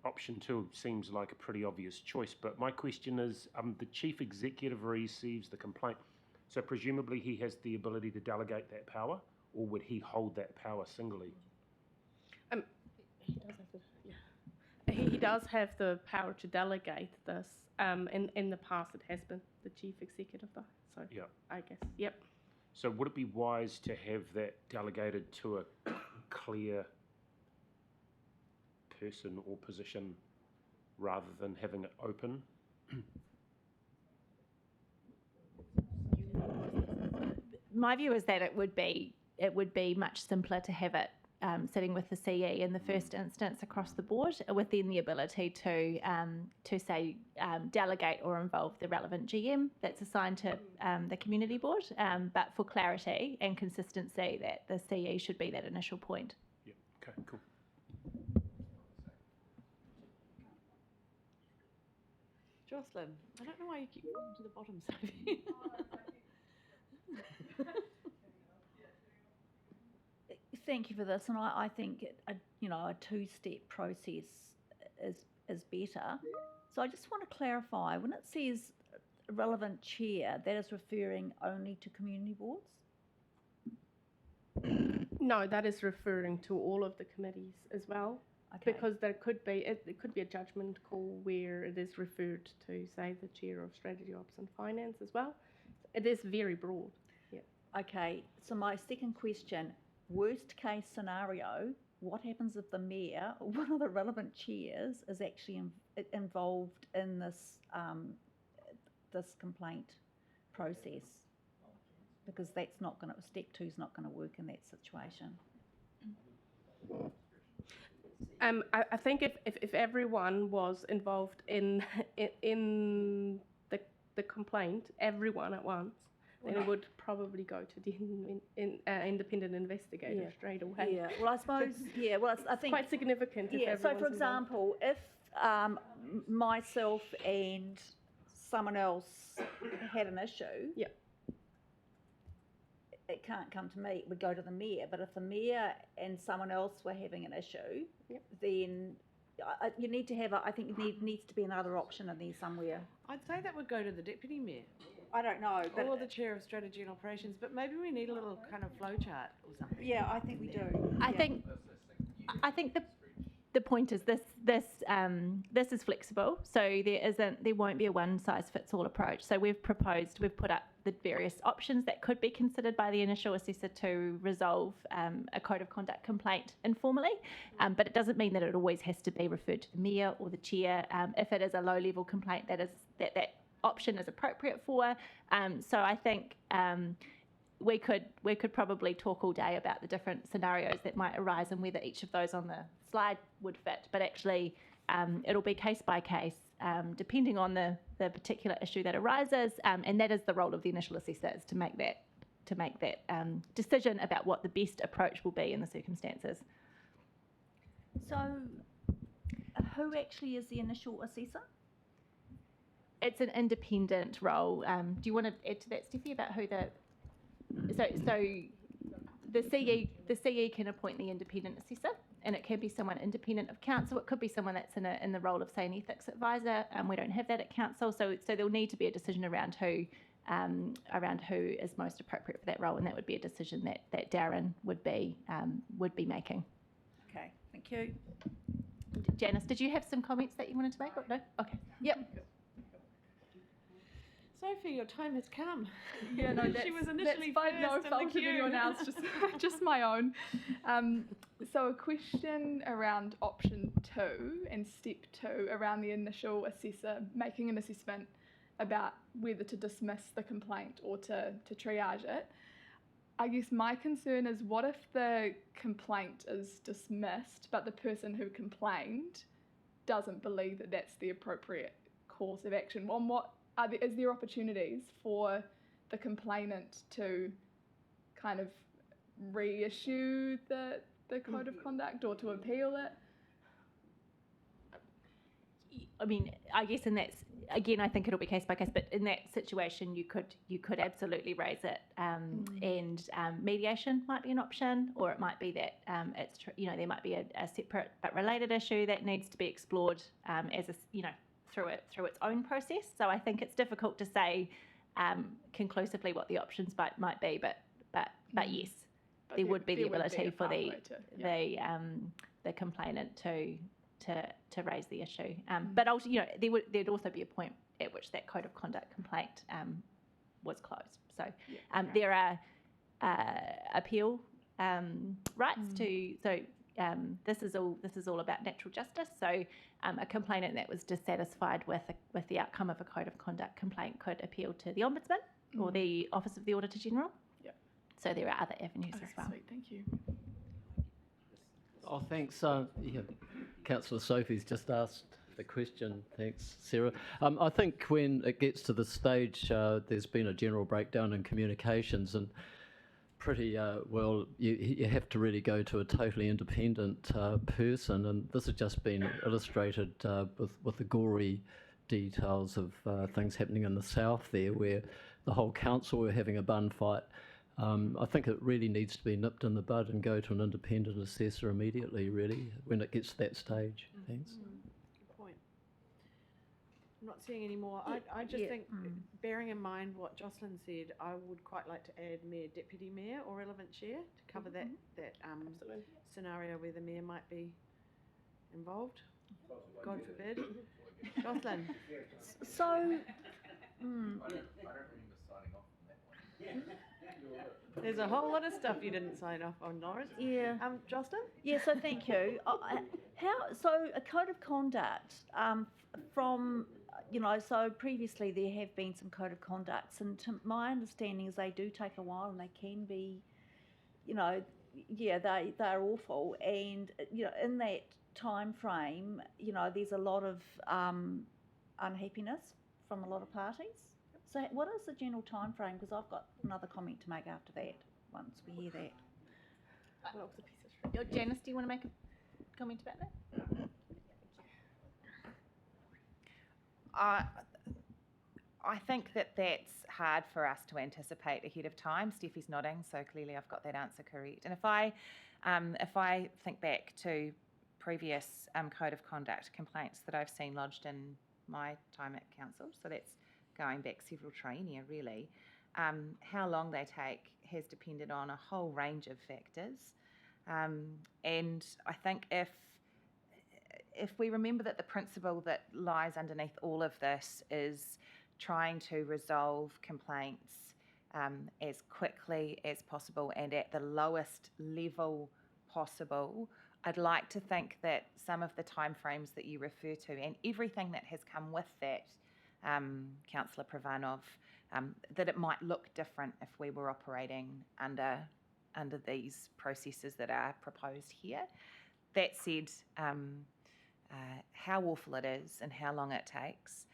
Option 2 seems like a pretty obvious choice, but my question is, the chief executive receives the complaint, so presumably he has the ability to delegate that power, or would he hold that power singly? He does have the power to delegate this. In the past, it has been the chief executive, though. So yeah. I guess, yep. So would it be wise to have that delegated to a clear person or position rather than having it open? My view is that it would be much simpler to have it sitting with the CE in the first instance across the board, with then the ability to say delegate or involve the relevant GM that's assigned to the community board, but for clarity and consistency, that the CE should be that initial point. Yeah. Okay. Cool. Jocelyn, I don't know why you keep going to the bottom, Sophie. Thank you for this, and I think a two-step process is better. So I just want to clarify, when it says relevant chair, that is referring only to community boards? No, that is referring to all of the committees as well. Okay. Because there could be it could be a judgment call where it is referred to, say, the chair of strategy, ops, and finance as well. It is very broad. Yeah. Okay. So my second question: worst case scenario, what happens if the mayor or one of the relevant chairs is actually involved in this this complaint process? Because that's not going to, step 2 is not going to work in that situation. I think if everyone was involved in the complaint, everyone at once, then it would probably go to the independent investigator Yeah. straight away. Yeah, well, I suppose, I think. Quite significant. If Yeah, so for everyone's involved. example, if myself and someone else had an issue, Yep. it can't come to me, it would go to the mayor. But if the mayor and someone else were having an issue, Yep. then you need to have, I think needs to be another option in there somewhere. I'd say that would go to the deputy mayor I don't know, but or the chair of strategy and operations, but maybe we need a little kind of flow chart or something. yeah, I think we do. I think the point is this is flexible, so there won't be a one size fits all approach. So we've put up the various options that could be considered by the initial assessor to resolve a code of conduct complaint informally, but it doesn't mean that it always has to be referred to the mayor or the chair. If it is a low level complaint, that option is appropriate for. So I think. We could probably talk all day about the different scenarios that might arise and whether each of those on the slide would fit. But actually, it'll be case by case, depending on the particular issue that arises, and that is the role of the initial assessor, is to make that decision about what the best approach will be in the circumstances. So, who actually is the initial assessor? It's an independent role. Do you want to add to that, Steffi, about who the So the CE can appoint the independent assessor, and it can be someone independent of council. It could be someone that's in the role of, say, an ethics advisor. We don't have that at council, so there'll need to be a decision around who is most appropriate for that role, and that would be a decision that Darren would be making. Okay, thank you. Janice, did you have some comments that you wanted to make? Or no? Okay. Yep. Sophie, your time has come. Yeah, no, She was initially that's fine. No first in the fault of queue. anyone else, just my own. So a question around option 2 and step 2 around the initial assessor making an assessment about whether to dismiss the complaint or to triage it. I guess my concern is, what if the complaint is dismissed, but the person who complained doesn't believe that that's the appropriate course of action? Is there opportunities for the complainant to kind of reissue the code of conduct or to appeal it? I mean, I guess again, I think it'll be case by case, but in that situation, you could absolutely raise it, and mediation might be an option, or it might be that there might be a separate but related issue that needs to be explored through its own process. So I think it's difficult to say conclusively what the options might be, but yes, there would be the ability for the complainant to raise the issue. But also, there'd also be a point at which that code of conduct complaint was closed. So there are appeal rights to. So this is all about natural justice. So a complainant that was dissatisfied with the outcome of a code of conduct complaint could appeal to the Ombudsman or the Office of the Auditor General. Yep. So there are other avenues as well. Sweet, thank you. Oh, thanks. Councillor Sophie's just asked the question. Thanks, Sarah. I think when it gets to this stage, there's been a general breakdown in communications, and pretty well, you have to really go to a totally independent person, and this has just been illustrated with the gory details of things happening in the south there, where the whole council were having a bun fight. I think it really needs to be nipped in the bud and go to an independent assessor immediately, really, when it gets to that stage. Thanks. Good point. I'm not seeing any more. I just think, bearing in mind what Jocelyn said, I would quite like to add mayor, deputy mayor, or relevant chair to cover that scenario where the mayor might be involved. God forbid. Jocelyn. So, I don't remember signing off on that one. There's a whole lot of stuff you didn't sign off on, Lawrence. yeah. Jocelyn? Yeah, so thank you. So a code of conduct from, so previously there have been some code of conducts, and to my understanding is they do take a while, and they can be, they're awful, and in that time frame, there's a lot of unhappiness from a lot of parties. So what is the general time frame? Because I've got another comment to make after that, once we hear that. Janice, do you want to make a comment about that? I think that that's hard for us to anticipate ahead of time. Steffi's nodding, so clearly I've got that answer correct. And if I think back to previous code of conduct complaints that I've seen lodged in my time at council, so that's going back several triennia really, how long they take has depended on a whole range of factors. And I think if we remember that the principle that lies underneath all of this is trying to resolve complaints as quickly as possible and at the lowest level possible, I'd like to think that some of the timeframes that you refer to and everything that has come with that, Councillor Pravanov, that it might look different if we were operating under these processes that are proposed here. That said, how awful it is and how long it takes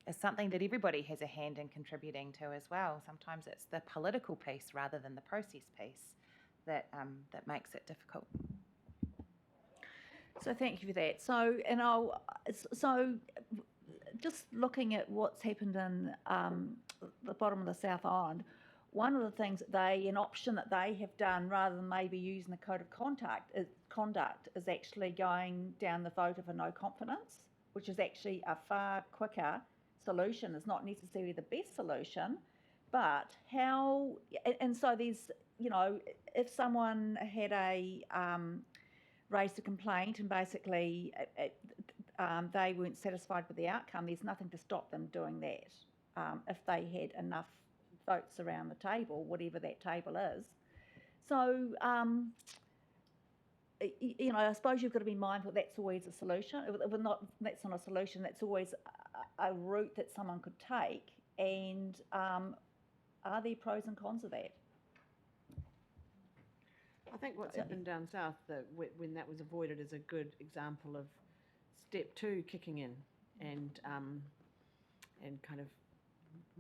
is something that everybody has a hand in contributing to as well. Sometimes it's the political piece rather than the process piece that makes it difficult. So thank you for that. So just looking at what's happened in the bottom of the South Island, one of the things an option that they have done rather than maybe using the code of conduct is actually going down the vote of a no confidence, which is actually a far quicker solution. It's not necessarily the best solution, but and so there's, if someone had raised a complaint and basically they weren't satisfied with the outcome, there's nothing to stop them doing that if they had enough votes around the table, whatever that table is. So, I suppose you've got to be mindful that's always a solution. That's not a solution, that's always a route that someone could take. And are there pros and cons of that? I think what's happened down south, when that was avoided, is a good example of step 2 kicking in and kind of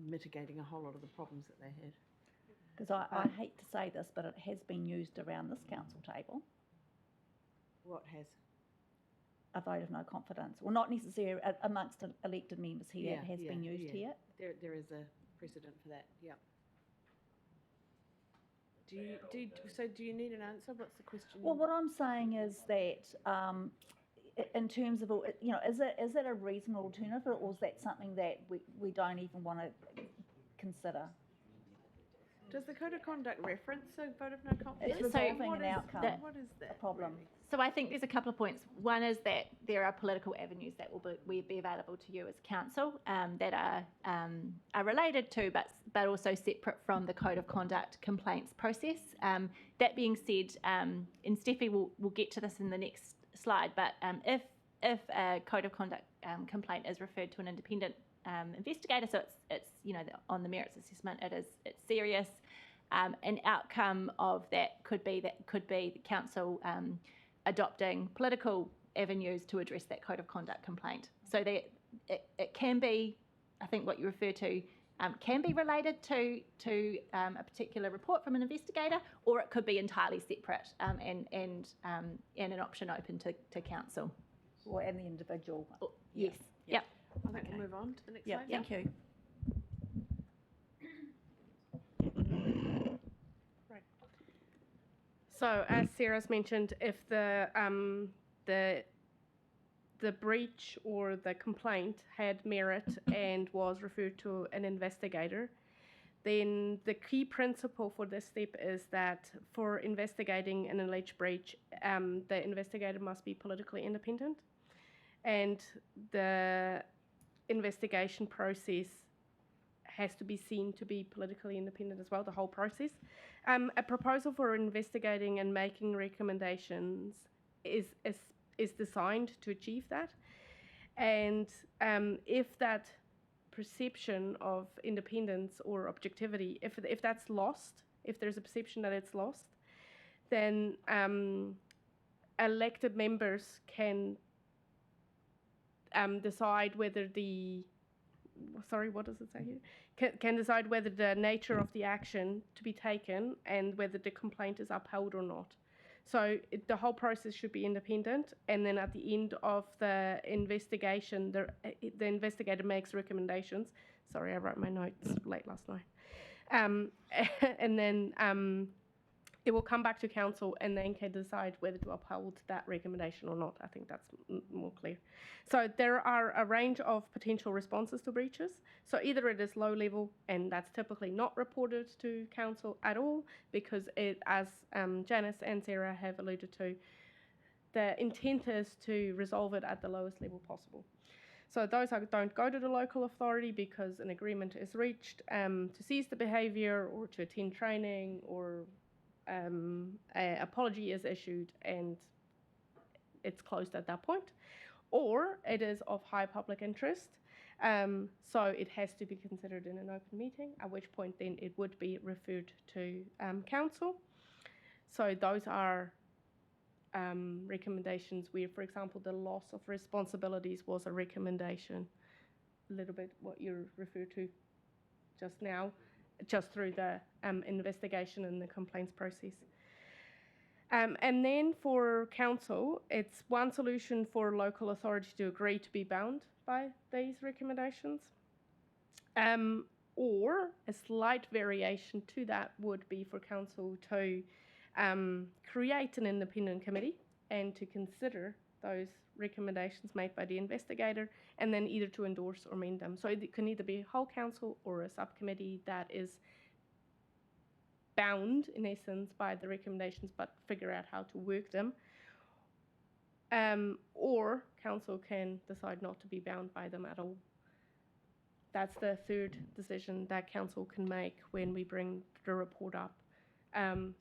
mitigating a whole lot of the problems that they had. Because I hate to say this, but it has been used around this council table. What has? A vote of no confidence. Well, not necessarily amongst elected members here. It has been used here. There is a precedent for that, yeah. Do you need an answer? What's the question? Well, what I'm saying is that in terms of, is it a reasonable alternative, or is that something that we don't even want to consider? Does the code of conduct reference a vote of no confidence? It's resolving an outcome. What is that? A problem. Really? So I think there's a couple of points. One is that there are political avenues that will be available to you as council that are related to, but also separate from the code of conduct complaints process. That being said, and Steffi will get to this in the next slide, but if a code of conduct complaint is referred to an independent investigator, so it's on the merits assessment, it's serious. An outcome of that could be the council adopting political avenues to address that code of conduct complaint. So that it can be, I think what you refer to, can be related to a particular report from an investigator, or it could be entirely separate and an option open to council. Or and the individual. Yes. Yep. I think we'll move on to the next Yeah. slide. Thank you. So, as Sarah's mentioned, if the breach or the complaint had merit and was referred to an investigator, then the key principle for this step is that for investigating an alleged breach, the investigator must be politically independent, and the investigation process has to be seen to be politically independent as well, the whole process. A proposal for investigating and making recommendations is designed to achieve that. And if that perception of independence or objectivity, if that's lost, if there's a perception that it's lost, then elected members can decide whether the sorry, what does it say here? Can decide whether the nature of the action to be taken and whether the complaint is upheld or not. So the whole process should be independent, and then at the end of the investigation, the investigator makes recommendations. Sorry, I wrote my notes late last night. And then it will come back to council and then can decide whether to uphold that recommendation or not. I think that's more clear. So there are a range of potential responses to breaches. So either it is low level, and that's typically not reported to council at all, because it, as Janice and Sarah have alluded to, the intent is to resolve it at the lowest level possible. So those don't go to the local authority because an agreement is reached to cease the behaviour or to attend training, or an apology is issued and it's closed at that point. Or it is of high public interest, so it has to be considered in an open meeting, at which point then it would be referred to council. So those are recommendations where, for example, the loss of responsibilities was a recommendation, a little bit what you referred to just now, just through the investigation and the complaints process. And then for council, it's one solution for local authority to agree to be bound by these recommendations. Or a slight variation to that would be for council to create an independent committee and to consider those recommendations made by the investigator, and then either to endorse or amend them. So it can either be whole council or a subcommittee that is bound, in essence, by the recommendations, but figure out how to work them. Or council can decide not to be bound by them at all. That's the third decision that council can make when we bring the report up.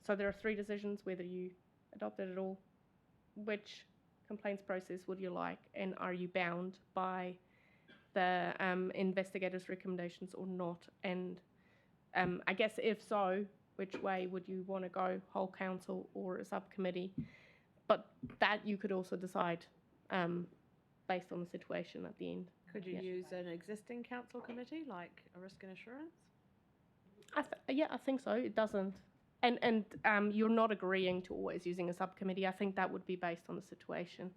So there are three decisions: whether you adopt it at all, which complaints process would you like, and are you bound by the investigator's recommendations or not? And I guess if so, which way would you want to go, whole council or a subcommittee? But that you could also decide based on the situation at the end. Could you use an existing council committee, like a risk and assurance? I think so. It doesn't. And you're not agreeing to always using a subcommittee. I think that would be based on the situation.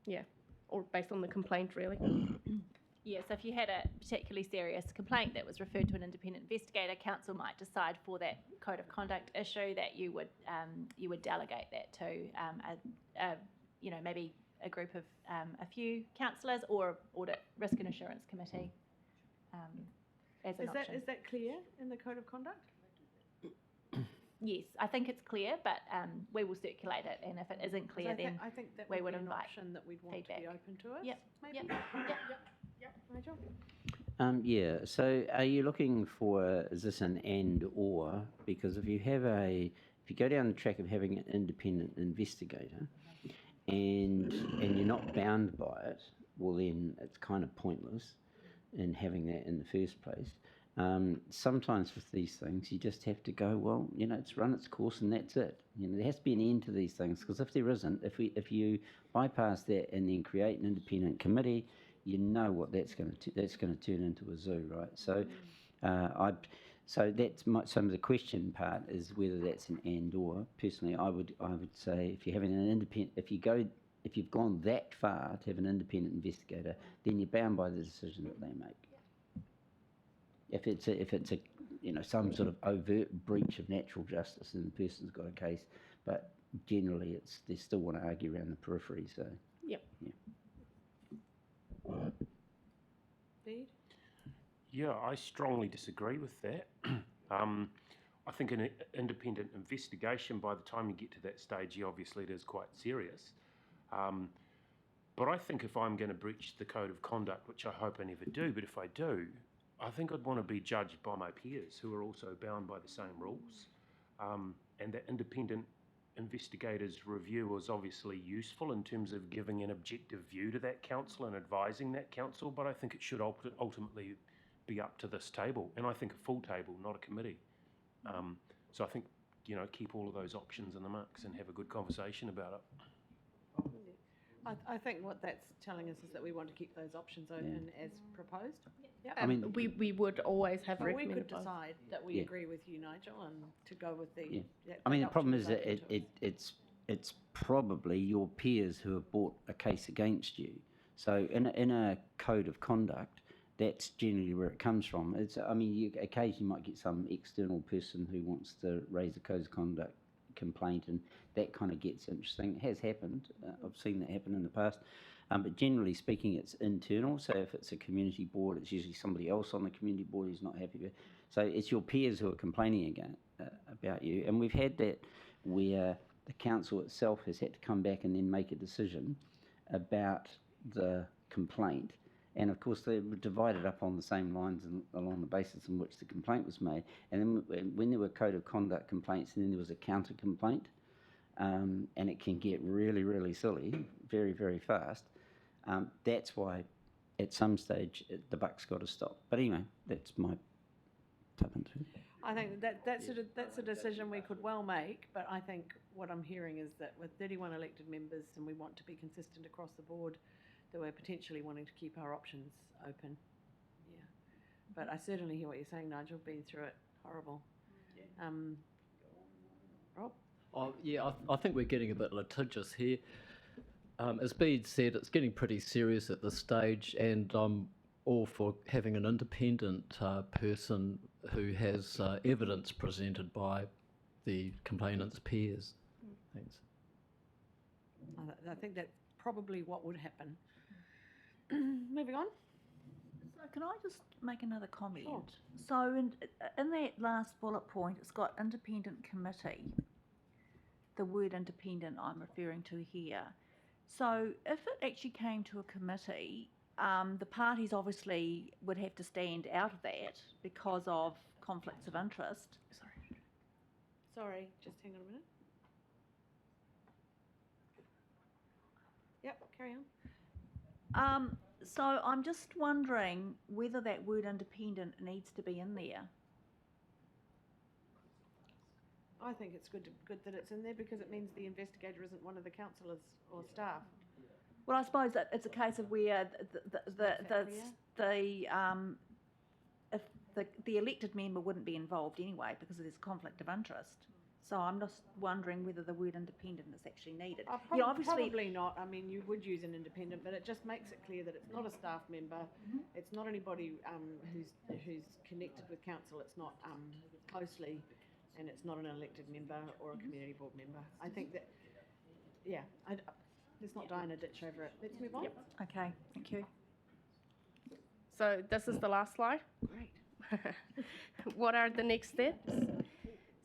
Yeah, or based on the complaint, really. Yeah, so if you had a particularly serious complaint that was referred to an independent investigator, council might decide for that code of conduct issue that you would delegate that to maybe a group of a few councillors, or audit risk and assurance committee as an option. Is that clear in the code of conduct? Yes, I think it's clear, but we will circulate it, and if it isn't clear, then I think that we would would be an invite option that we'd want feedback. to be open to it. Yep, Maybe. yep. Rachel? Yeah, so are you looking for, is this an and or? Because if you go down the track of having an independent investigator and you're not bound by it, well then it's kind of pointless in having that in the first place. Sometimes with these things, you just have to go, well, it's run its course and that's it. There has to be an end to these things, because if there isn't, if you bypass that and then create an independent committee, you know what that's going to turn into a zoo, right? So, so that's some of the question part is whether that's an and or. Personally, I would say if you're having an independent, if you've gone that far to have an independent investigator, then you're bound by the decision that they make. If it's a some sort of overt breach of natural justice, then the person's got a case, but generally they still want to argue around the periphery. So Yep. Yeah. Bede? Yeah, I strongly disagree with that. I think an independent investigation, by the time you get to that stage, obviously it is quite serious. But I think if I'm going to breach the code of conduct, which I hope I never do, but if I do, I think I'd want to be judged by my peers who are also bound by the same rules. And that independent investigator's review was obviously useful in terms of giving an objective view to that council and advising that council, but I think it should ultimately be up to this table, and I think a full table, not a committee. So I think, keep all of those options in the mix and have a good conversation about it. I think what that's telling us is that we want to keep those options open as proposed. Yeah. I mean- we would always have But we recommended could both. decide that we Yeah. agree with you, Nigel, and to go with the. Yeah. that- I mean, the that problem option is that open to us. it's probably your peers who have brought a case against you. So in a code of conduct, that's generally where it comes from. I mean, you occasionally might get some external person who wants to raise a code of conduct complaint, and that kind of gets interesting. It has happened. I've seen that happen in the past. But generally speaking, it's internal. So if it's a community board, it's usually somebody else on the community board who's not happy with it. So it's your peers who are complaining again about you. And we've had that where the council itself has had to come back and then make a decision about the complaint. And of course, they were divided up on the same lines and along the basis on which the complaint was made. And then when there were code of conduct complaints, and then there was a counter complaint, and it can get really, really silly very, very fast. That's why at some stage the buck's got to stop. But anyway, that's my tuppence. I think that's a decision we could well make, but I think what I'm hearing is that with 31 elected members and we want to be consistent across the board, that we're potentially wanting to keep our options open. Yeah. But I certainly hear what you're saying, Nigel, been through it, horrible. Rob? Oh, yeah, I think we're getting a bit litigious here. As Bede said, it's getting pretty serious at this stage, and I'm all for having an independent person who has evidence presented by the complainant's peers. Thanks. I think that's probably what would happen. Moving on. So can I just make another comment? Sure. So in that last bullet point, it's got independent committee. The word independent I'm referring to here. So if it actually came to a committee, the parties obviously would have to stand out of that because of conflicts of interest. Sorry, just hang on a minute. Yep, carry on. So I'm just wondering whether that word independent needs to be in there. I think it's good that it's in there because it means the investigator isn't one of the councillors or staff. Well, I suppose that it's a case of where the elected member wouldn't be involved anyway because there's a conflict of interest. So I'm just wondering whether the word independent is actually needed. Probably not. I mean, you would use an independent, but it just makes it clear that it's not a staff member. It's not anybody who's connected with council. It's not closely, and it's not an elected member or a community board member. I think that, yeah, let's not die in a ditch over it. Let's move on. Yep. Okay, thank you. So this is the last slide. Great. What are the next steps?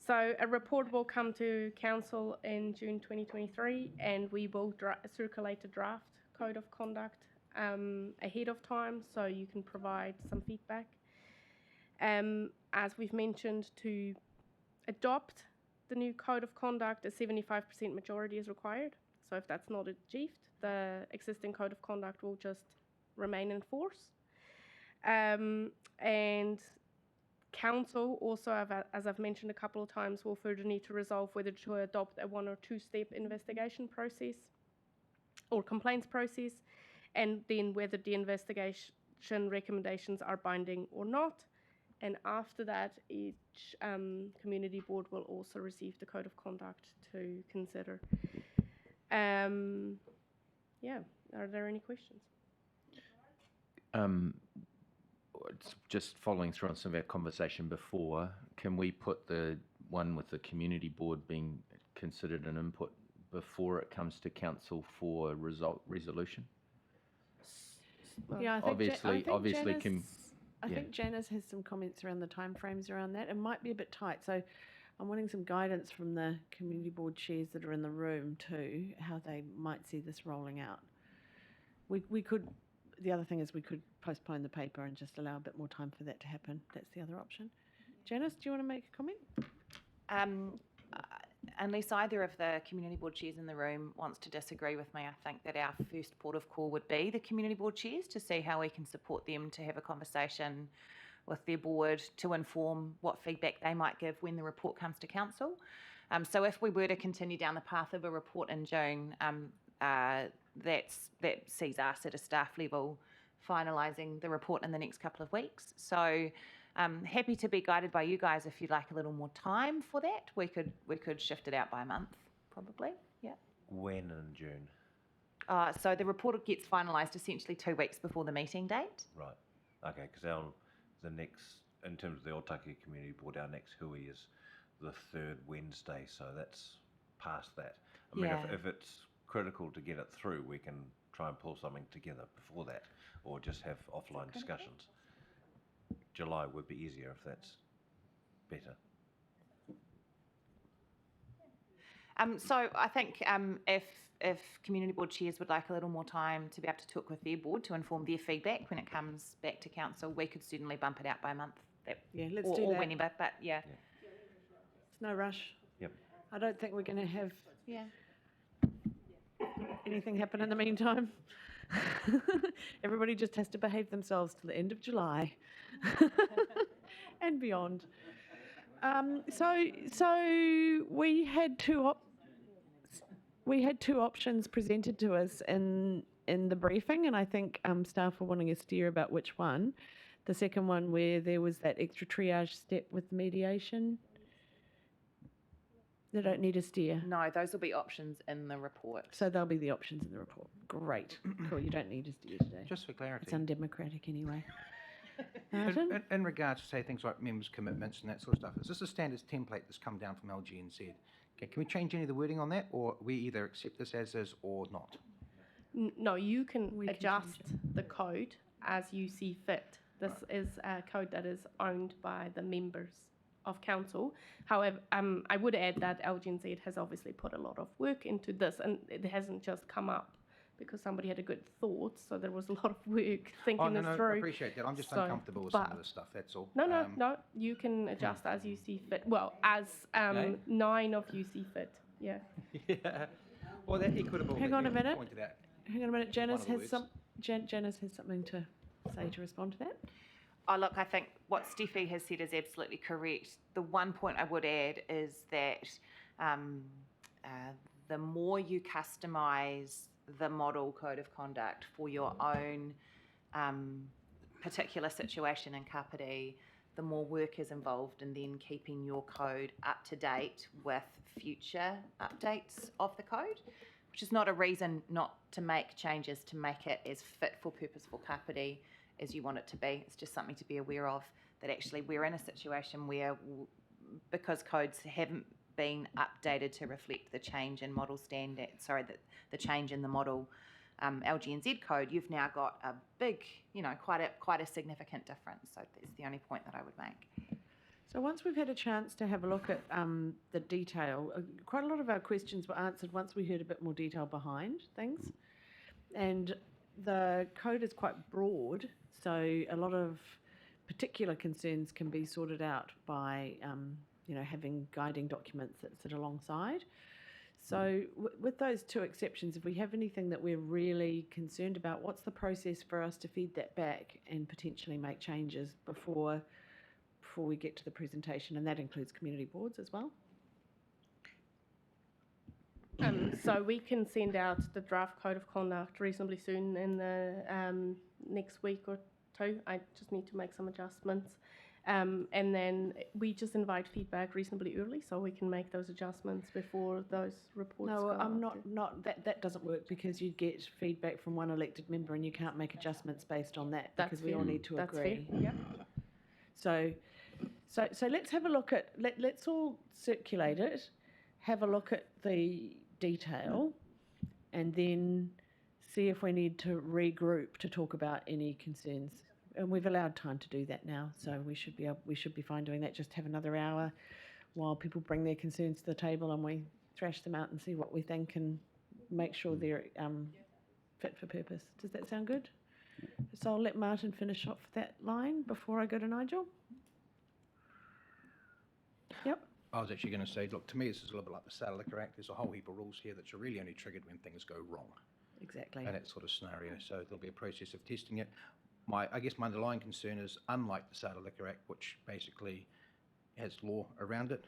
So a report will come to council in June 2023, and we will circulate a draft code of conduct ahead of time, so you can provide some feedback. As we've mentioned, to adopt the new code of conduct, a 75% majority is required. So if that's not achieved, the existing code of conduct will just remain in force. And council also, as I've mentioned a couple of times, will further need to resolve whether to adopt a 1 or 2 step investigation process or complaints process, and then whether the investigation recommendations are binding or not. And after that, each community board will also receive the code of conduct to consider. Yeah, are there any questions? It's just following through on some of our conversation before, can we put the one with the community board being considered an input before it comes to council for resolution? Yeah, I think Obviously, I think Janice has some comments around the timeframes around that. It might be a bit tight, so I'm wanting some guidance from the community board chairs that are in the room too, how they might see this rolling out. We could. The other thing is we could postpone the paper and just allow a bit more time for that to happen. That's the other option. Janice, do you want to make a comment? Unless either of the community board chairs in the room wants to disagree with me, I think that our first port of call would be the community board chairs to see how we can support them to have a conversation with their board to inform what feedback they might give when the report comes to council. So if we were to continue down the path of a report in June, that sees us at a staff level finalising the report in the next couple of weeks. So happy to be guided by you guys if you'd like a little more time for that. We could shift it out by a month, probably. Yeah. When in June? So the report gets finalised essentially 2 weeks before the meeting date. Right. Okay, because the next, in terms of the Otaki Community Board, our next hui is the third Wednesday, so that's past that. I mean, Yeah. if it's critical to get it through, we can try and pull something together before that, or just have offline discussions. July would be easier if that's better. So I think if community board chairs would like a little more time to be able to talk with their board to inform their feedback when it comes back to council, we could certainly bump it out by a month. Yeah, let's or, do or that. whenever, but yeah. It's no rush. Yep. I don't think we're going to have Yeah. anything happen in the meantime. Everybody just has to behave themselves till the end of July and beyond. So we had two options presented to us in the briefing, and I think staff were wanting a steer about which one. The second one, where there was that extra triage step with mediation. They don't need a steer. No, those will be options in the report. So they'll be the options in the report. Great. Cool. You don't need a steer today. Just for It's clarity, undemocratic anyway. Martin? in regards to, say, things like members' commitments and that sort of stuff, is this a standard template that's come down from LGNZ? Okay, can we change any of the wording on that, or we either accept this as is or not? No, you can We can adjust change the code as you see fit. This is a code that is owned by the members of council. However, I would add that LGNZ has obviously put a lot of work into this, and it hasn't just come up because somebody had a good thought. So there was a lot of work thinking Oh, no, this no, I through. appreciate that. I'm just So, uncomfortable with some of but- this stuff, that's all. No, you can adjust as you see fit. Well, as Okay. 9 of you see fit. Yeah. Yeah. Well, that equitable. Hang that on a you minute. pointed out. Hang on a minute. Janice of the has Janice has something to say to respond to that. Oh, look, I think what Steffi has said is absolutely correct. The one point I would add is that the more you customise the model code of conduct for your own particular situation in Kapiti, the more work is involved in then keeping your code up to date with future updates of the code, which is not a reason not to make changes to make it as fit for purpose for Kapiti as you want it to be. It's just something to be aware of, that actually we're in a situation where, because codes haven't been updated to reflect the change in model standard, the change in the model LGNZ code, you've now got a big, quite a significant difference. So that's the only point that I would make. So once we've had a chance to have a look at the detail, quite a lot of our questions were answered once we heard a bit more detail behind things. And the code is quite broad, so a lot of particular concerns can be sorted out by having guiding documents that sit alongside. So with those two exceptions, if we have anything that we're really concerned about, what's the process for us to feed that back and potentially make changes before we get to the presentation? And that includes community boards as well. So we can send out the draft code of conduct reasonably soon in the next week or two. I just need to make some adjustments. And then we just invite feedback reasonably early so we can make those adjustments before those reports No, go I'm out. not, that doesn't work because you get feedback from one elected member and you can't make adjustments based on that That's because we all fair. need to That's agree. fair. Yep. So let's have a look at, let's all circulate it, have a look at the detail, and then see if we need to regroup to talk about any concerns. And we've allowed time to do that now, so we should be fine doing that. Just have another hour while people bring their concerns to the table and we thrash them out and see what we think and make sure they're fit for purpose. Does that sound good? So I'll let Martin finish off that line before I go to Nigel. Yep. I was actually going to say, look, to me, this is a little bit like the Saddle Liquor Act. There's a whole heap of rules here that are really only triggered when things go wrong. Exactly. In that sort of scenario. So there'll be a process of testing it. I guess my underlying concern is, unlike the Saddle Liquor Act, which basically has law around it,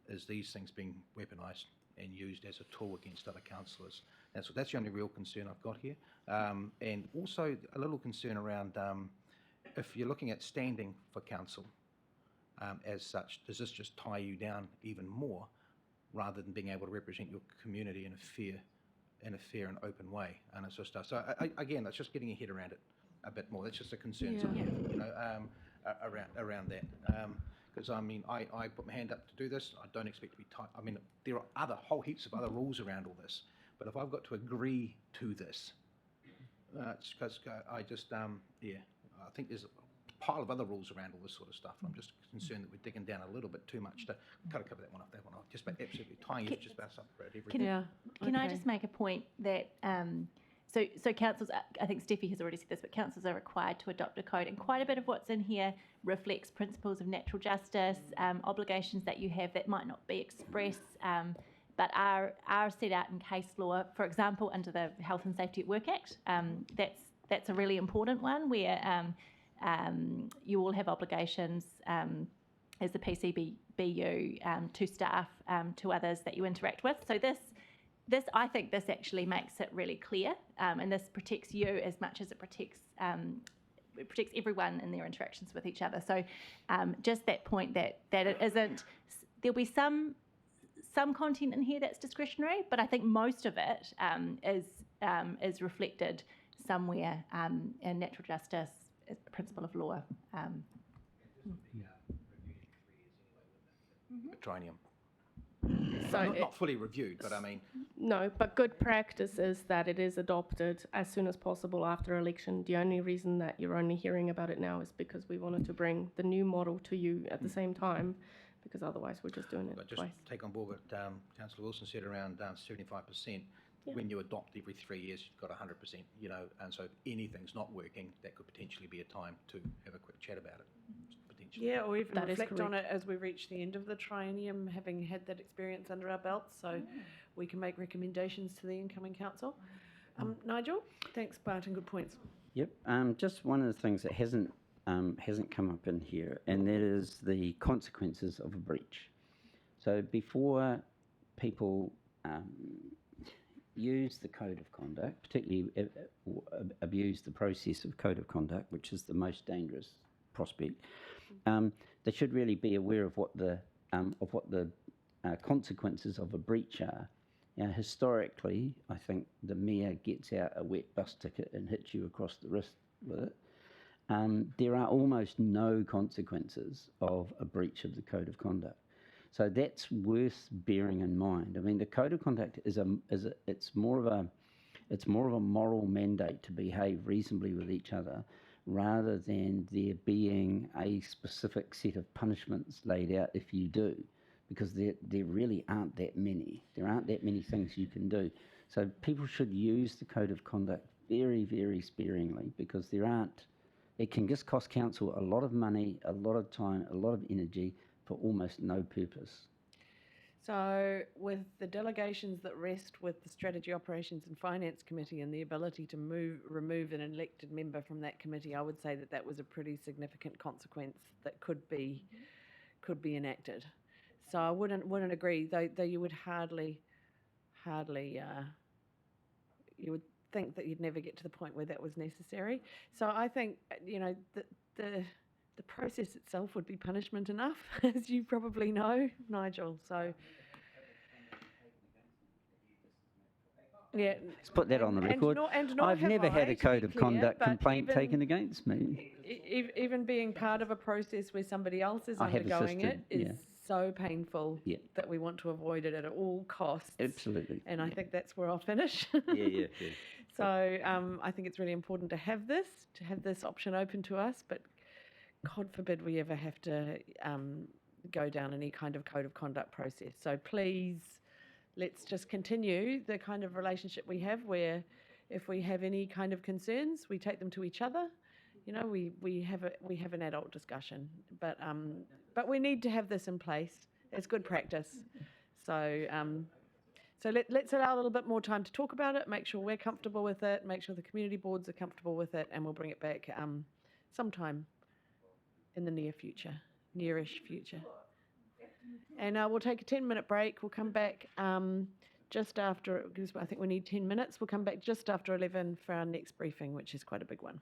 is these things being weaponised and used as a tool against other councillors That's the only real concern I've got here. And also a little concern around if you're looking at standing for council as such, does this just tie you down even more rather than being able to represent your community in a fair and open way? And it's just again, it's just getting your head around it a bit more. That's just a concern I have, you know, around that. Because I mean, I put my hand up to do this. I don't expect to be tight. I mean, there are whole heaps of other rules around all this. But if I've got to agree to this, it's because I just I think there's a pile of other rules around all this sort of stuff. I'm just concerned that we're digging down a little bit too much to kind of cover that one off. Just about absolutely tying it just about everything. Can I just make a point that so councils, I think Steffi has already said this, but councils are required to adopt a code, and quite a bit of what's in here reflects principles of natural justice, obligations that you have that might not be expressed, but are set out in case law. For example, under the Health and Safety at Work Act, that's a really important one where you all have obligations as the PCBU to staff, to others that you interact with. So this I think this actually makes it really clear, and this protects you as much as it protects everyone in their interactions with each other. So just that point that it isn't, there'll be some content in here that's discretionary, but I think most of it is reflected somewhere in natural justice, principle of law. Petroleum. So Not fully reviewed, but I mean... No, but good practice is that it is adopted as soon as possible after election. The only reason that you're only hearing about it now is because we wanted to bring the new model to you at the same time, because otherwise we're just doing it But just twice. take on board what Councillor Wilson said around 75%. When you adopt every 3 years, you've got 100%, you know, and so if anything's not working, that could potentially be a time to have a quick chat about it. Potentially. Yeah, or even That is reflect on it correct. as we reach the end of the triennium, having had that experience under our belts, so we can make recommendations to the incoming council. Nigel, thanks, Bart, and good points. Yep. Just one of the things that hasn't come up in here, and that is the consequences of a breach. So before people use the code of conduct, particularly abuse the process of code of conduct, which is the most dangerous prospect, they should really be aware of what the consequences of a breach are. Now, historically, I think the mayor gets out a wet bus ticket and hits you across the wrist with it. There are almost no consequences of a breach of the code of conduct. So that's worth bearing in mind. I mean, the code of conduct it's more of a moral mandate to behave reasonably with each other, rather than there being a specific set of punishments laid out if you do, because there really aren't that many. There aren't that many things you can do. So people should use the code of conduct very, very sparingly, because it can just cost council a lot of money, a lot of time, a lot of energy, for almost no purpose. So with the delegations that rest with the Strategy, Operations and Finance Committee and the ability to remove an elected member from that committee, I would say that was a pretty significant consequence that could be enacted. So I wouldn't agree, though you would hardly you would think that you'd never get to the point where that was necessary. So I think, you know, the process itself would be punishment enough, as you probably know, Nigel. So, yeah. Let's put that on the record. Nor I've have never had I, a to code be of clear, conduct but complaint even- taken against me. Even being part of a process where somebody else is I have undergoing it assisted, is so painful Yeah. that we want to avoid it at all costs. Absolutely. And I think that's where I'll finish. Yeah. So I think it's really important to have this option open to us, but God forbid we ever have to go down any kind of code of conduct process. So please, let's just continue the kind of relationship we have where if we have any kind of concerns, we take them to each other. You know, we have an adult discussion, but we need to have this in place. It's good practice. So let's allow a little bit more time to talk about it, make sure we're comfortable with it, make sure the community boards are comfortable with it, and we'll bring it back sometime in the nearish future. And we'll take a 10-minute break. We'll come back just after, because I think we need 10 minutes. We'll come back just after 11 for our next briefing, which is quite a big one.